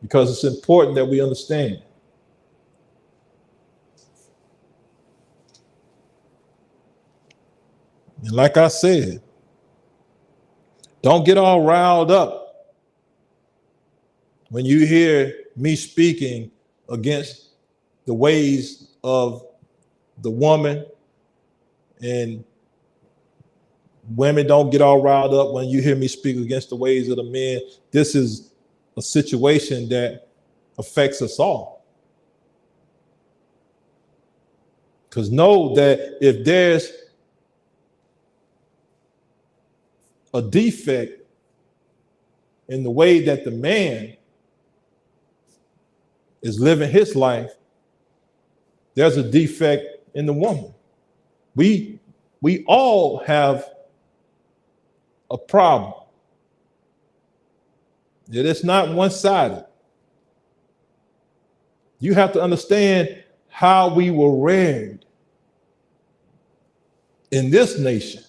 because it's important that we understand. And like I said, don't get all riled up when you hear me speaking against the ways of the woman, and women, don't get all riled up when you hear me speak against the ways of the men. This is a situation that affects us all. Because know that if there's a defect in the way that the man is living his life, there's a defect in the woman. We all have a problem. It is not one-sided. You have to understand how we were reared in this nation,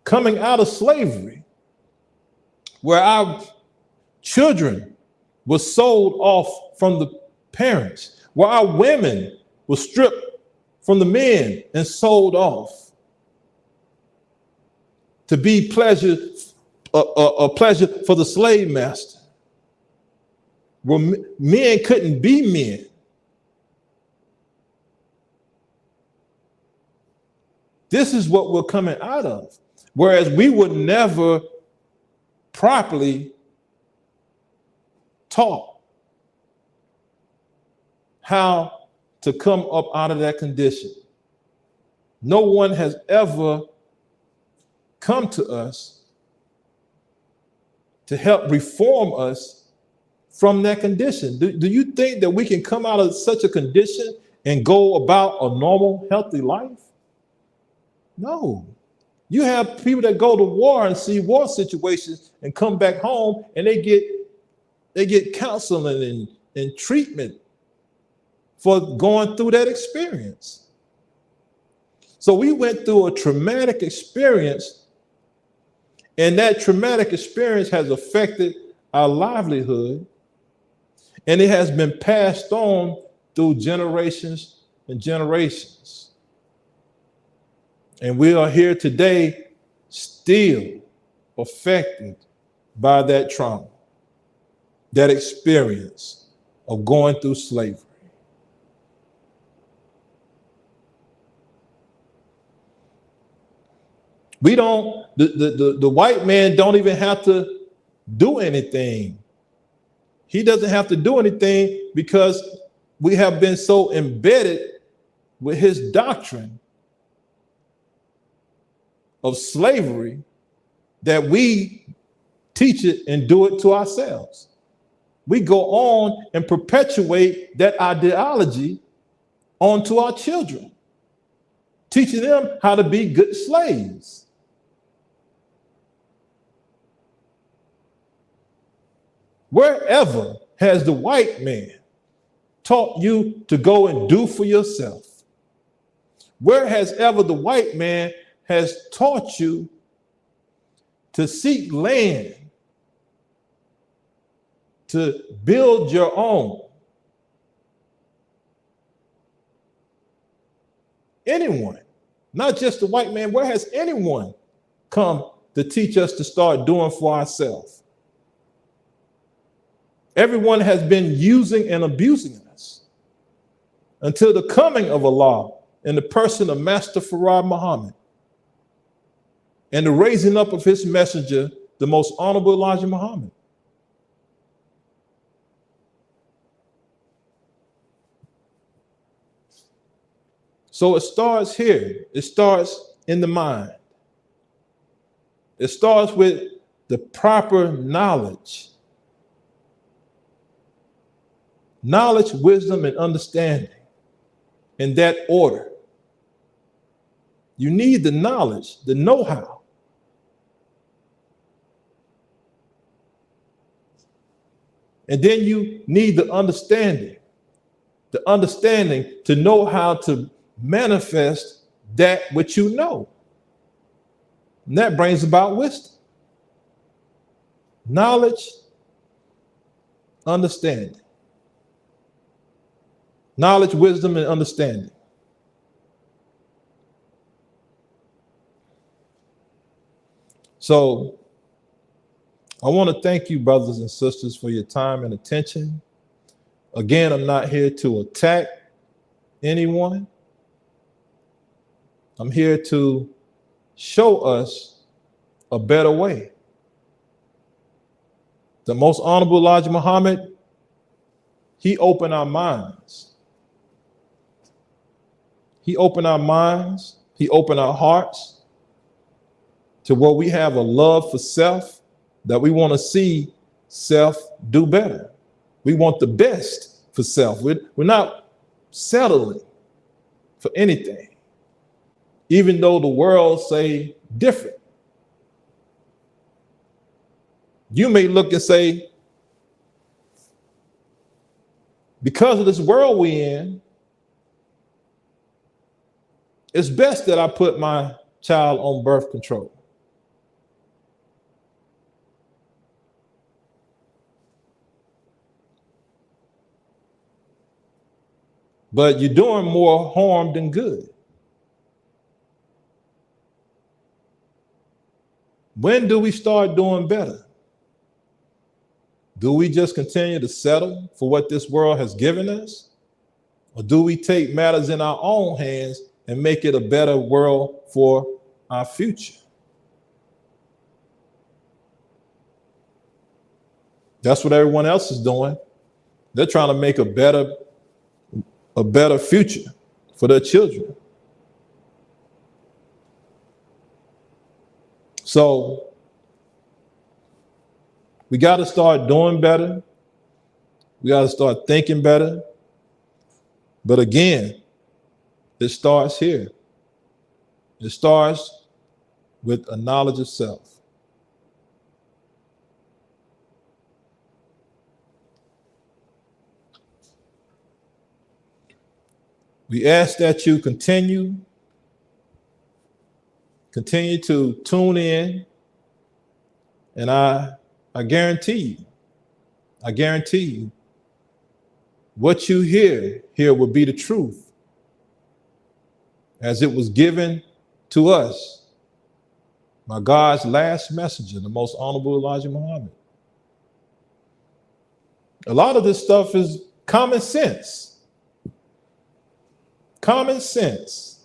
coming out of slavery, where our children were sold off from the parents, where our women were stripped from the men and sold off to be a pleasure for the slave master, where men couldn't be men. This is what we're coming out of. Whereas we were never properly taught how to come up out of that condition. No one has ever come to us to help reform us from that condition. Do you think that we can come out of such a condition and go about a normal, healthy life? No. You have people that go to war and see war situations and come back home, and they get counseling and treatment for going through that experience. So we went through a traumatic experience, and that traumatic experience has affected our livelihood, and it has been passed on through generations and generations. And we are here today still affected by that trauma, that experience of going through slavery. The white man don't even have to do anything. He doesn't have to do anything because we have been so embedded with his doctrine of slavery that we teach it and do it to ourselves. We go on and perpetuate that ideology onto our children, teaching them how to be good slaves. Wherever has the white man taught you to go and do for yourself? Where has ever the white man has taught you to seek land, to build your own? Anyone, not just the white man, where has anyone come to teach us to start doing for ourselves? Everyone has been using and abusing us until the coming of Allah in the person of Master Fard Muhammad and the raising up of his messenger, the most honorable Elijah Muhammad. So it starts here. It starts in the mind. It starts with the proper knowledge. Knowledge, wisdom, and understanding in that order. You need the knowledge, the know-how. And then you need the understanding to know how to manifest that which you know. And that brings about wisdom. Knowledge, understanding. Knowledge, wisdom, and understanding. So I want to thank you, brothers and sisters, for your time and attention. Again, I'm not here to attack anyone. I'm here to show us a better way. The Most Honorable Elijah Muhammad, he opened our minds. He opened our minds. He opened our hearts to where we have a love for self, that we want to see self do better. We want the best for self. We're not settling for anything, even though the world say different. You may look and say, because of this world we're in, it's best that I put my child on birth control. But you're doing more harm than good. When do we start doing better? Do we just continue to settle for what this world has given us? Or do we take matters in our own hands and make it a better world for our future? That's what everyone else is doing. They're trying to make a better future for their children. So we got to start doing better. We got to start thinking better. But again, it starts here. It starts with a knowledge of self. We ask that you continue to tune in, and I guarantee you, what you hear here will be the truth, as it was given to us by God's last messenger, the Most Honorable Elijah Muhammad. A lot of this stuff is common sense. Common sense.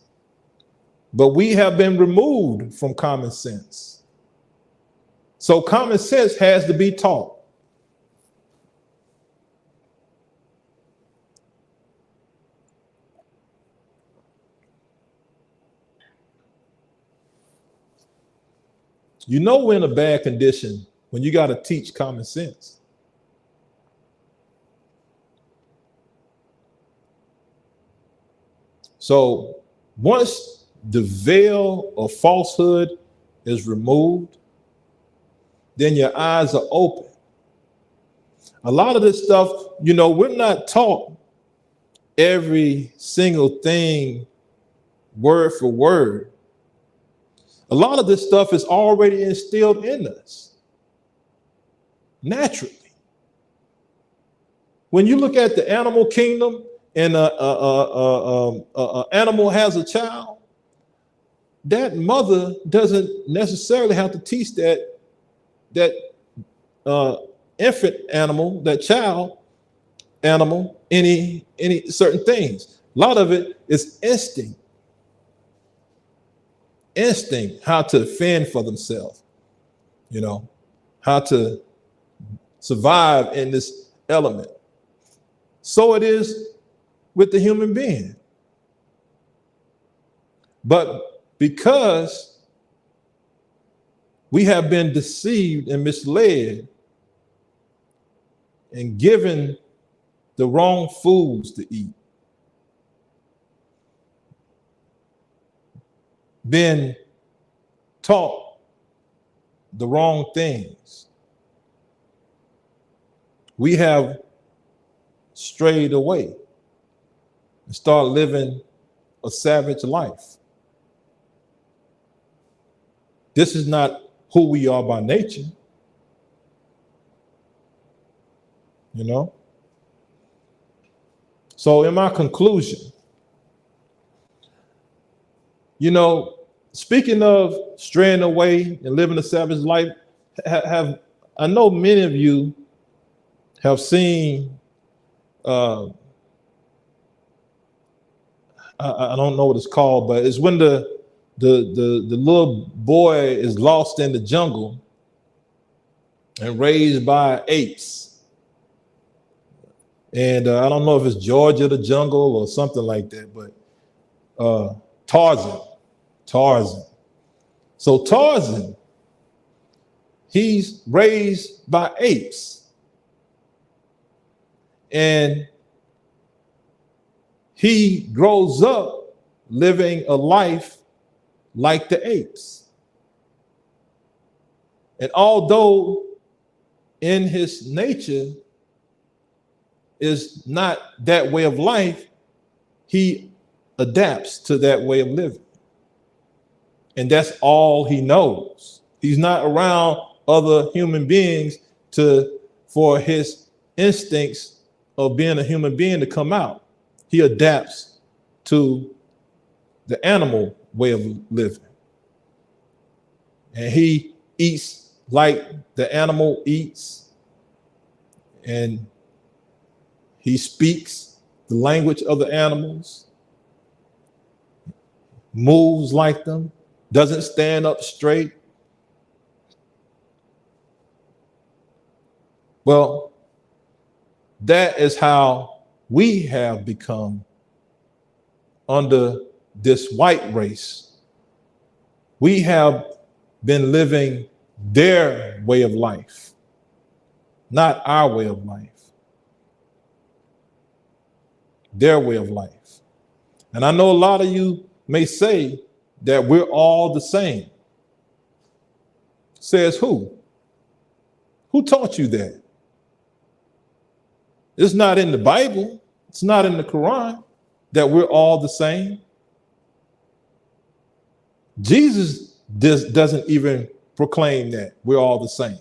But we have been removed from common sense. So common sense has to be taught. You know we're in a bad condition when you got to teach common sense. So once the veil of falsehood is removed, then your eyes are open. A lot of this stuff, we're not taught every single thing word for word. A lot of this stuff is already instilled in us naturally. When you look at the animal kingdom and an animal has a child, that mother doesn't necessarily have to teach that infant animal, that child animal, any certain things. A lot of it is instinct, how to fend for themselves, how to survive in this element. So it is with the human being. But because We have been deceived and misled and given the wrong foods to eat. Been taught the wrong things. We have strayed away and start living a savage life. This is not who we are by nature, you know? So in my conclusion, you know, speaking of straying away and living a savage life, I know many of you have seen, I don't know what it's called, but it's when the little boy is lost in the jungle and raised by apes. And I don't know if it's Georgia the Jungle or something like that, but Tarzan. So Tarzan, he's raised by apes. And he grows up living a life like the apes. And although in his nature is not that way of life, he adapts to that way of living. And that's all he knows. He's not around other human beings for his instincts of being a human being to come out. He adapts to the animal way of living. And he eats like the animal eats. And he speaks the language of the animals, moves like them, doesn't stand up straight. Well, that is how we have become under this white race. We have been living their way of life, not our way of life. Their way of life. And I know a lot of you may say that we're all the same. Says who? Who taught you that? It's not in the Bible. It's not in the Quran that we're all the same. Jesus doesn't even proclaim that we're all the same.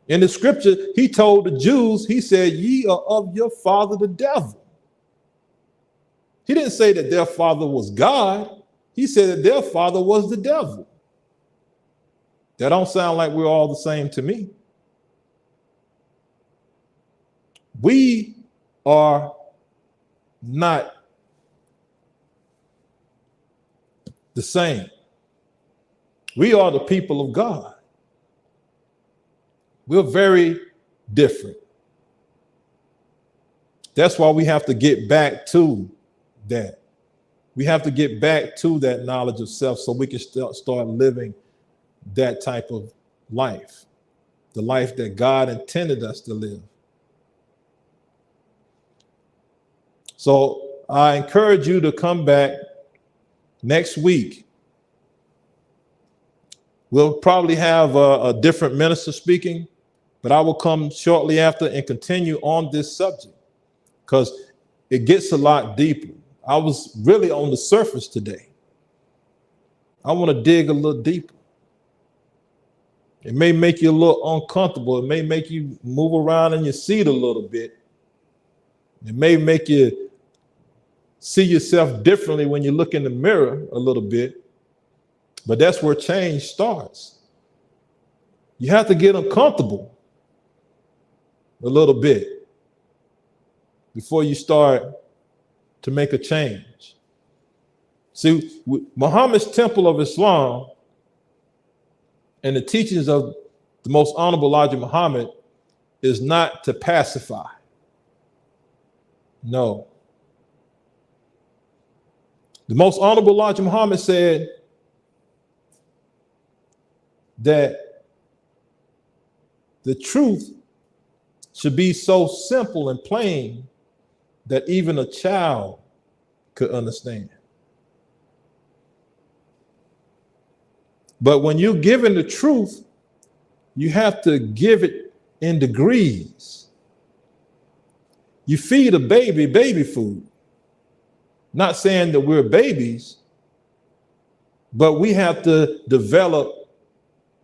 In the scripture, he told the Jews, he said, ye are of your father, the devil. He didn't say that their father was God. He said that their father was the devil. That don't sound like we're all the same to me. We are not the same. We are the people of God. We're very different. That's why we have to get back to that. We have to get back to that knowledge of self so we can start living that type of life, the life that God intended us to live. So I encourage you to come back next week. We'll probably have a different minister speaking, but I will come shortly after and continue on this subject because it gets a lot deeper. I was really on the surface today. I want to dig a little deeper. It may make you a little uncomfortable. It may make you move around in your seat a little bit. It may make you see yourself differently when you look in the mirror a little bit. But that's where change starts. You have to get uncomfortable a little bit before you start to make a change. See, Muhammad's Temple of Islam and the teachings of the most honorable Elijah Muhammad is not to pacify. No. The most honorable Elijah Muhammad said, that the truth should be so simple and plain that even a child could understand. But when you're given the truth, you have to give it in degrees. You feed a baby baby food. Not saying that we're babies, but we have to develop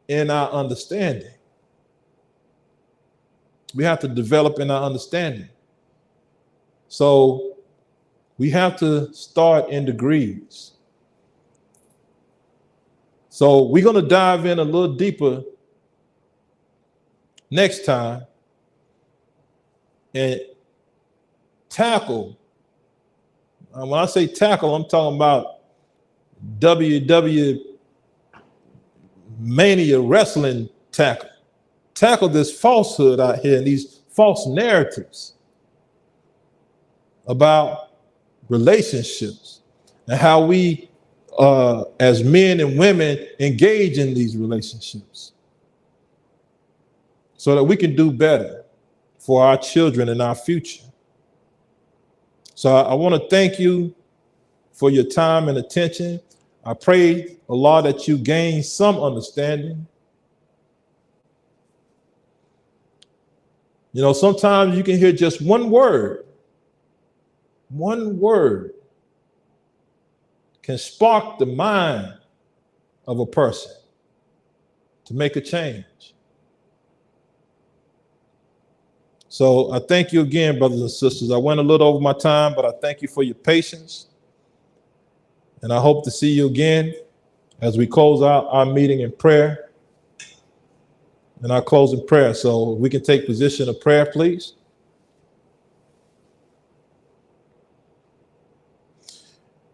in our understanding. We have to develop in our understanding. So we have to start in degrees. So we're going to dive in a little deeper next time and tackle. When I say tackle, I'm talking about WW Mania wrestling tackle. Tackle this falsehood out here and these false narratives about relationships and how we as men and women engage in these relationships so that we can do better for our children and our future. So I want to thank you for your time and attention. I pray, Allah, that you gain some understanding. You know, sometimes you can hear just one word can spark the mind of a person to make a change. So I thank you again, brothers and sisters. I went a little over my time, but I thank you for your patience. And I hope to see you again as we close out our meeting in prayer. And I'll close in prayer. So we can take position of prayer, please.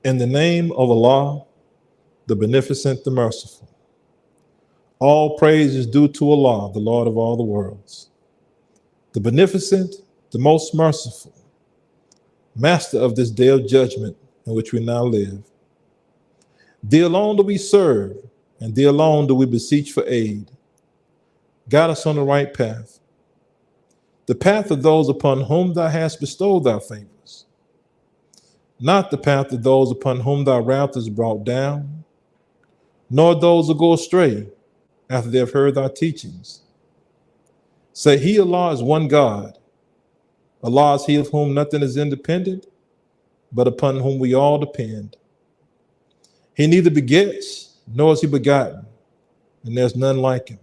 In the name of Allah, the Beneficent, the Merciful. All praise is due to Allah, the Lord of all the worlds. The Beneficent, the Most Merciful, Master of this day of judgment in which we now live. Thee alone do we serve, and thee alone do we beseech for aid. Guide us on the right path, the path of those upon whom thou hast bestowed thy favors, not the path of those upon whom thy wrath is brought down, nor those who go astray after they have heard thy teachings. Say, He, Allah, is one God. Allah is He of whom nothing is independent, but upon whom we all depend. He neither begets, nor is He begotten, and there's none like Him.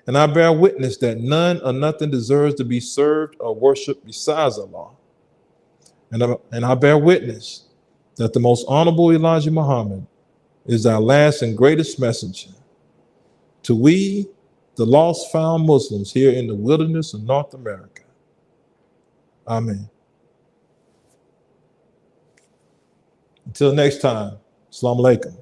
And I bear witness that none or nothing deserves to be served or worshiped besides Allah. And I bear witness that the most honorable Elijah Muhammad is our last and greatest messenger to we, the lost found Muslims here in the wilderness of North America. Amen. Until next time, Assalamu alaikum.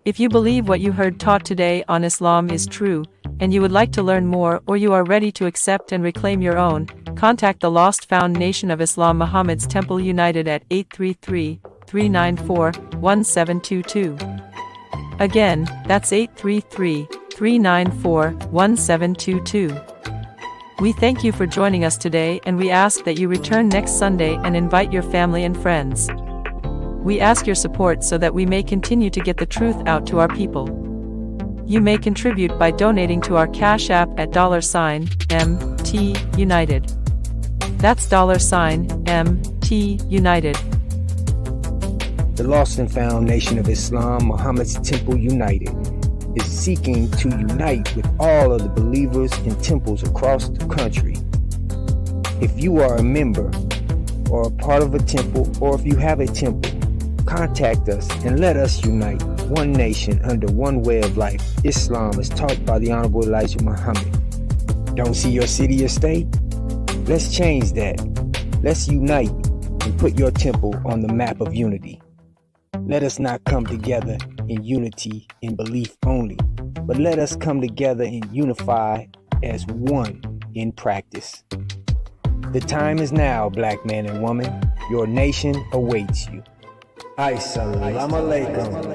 If you believe what you heard taught today on Islam is true, and you would like to learn more or you are ready to accept and reclaim your own, contact the Lost Found Nation of Islam Muhammad's Temple United at 833-394-1722. Again, that's 833-394-1722. We thank you for joining us today and we ask that you return next Sunday and invite your family and friends. We ask your support so that we may continue to get the truth out to our people. You may contribute by donating to our Cash App at $MT United. That's $MT United. The Lost and Found Nation of Islam, Muhammad's Temple United, is seeking to unite with all of the believers in temples across the country. If you are a member or a part of a temple, or if you have a temple, contact us and let us unite one nation under one way of life. Islam is taught by the Honorable Elijah Muhammad. Don't see your city or state? Let's change that. Let's unite and put your temple on the map of unity. Let us not come together in unity in belief only, but let us come together and unify as one in practice. The time is now, black man and woman. Your nation awaits you. Assalamu alaikum.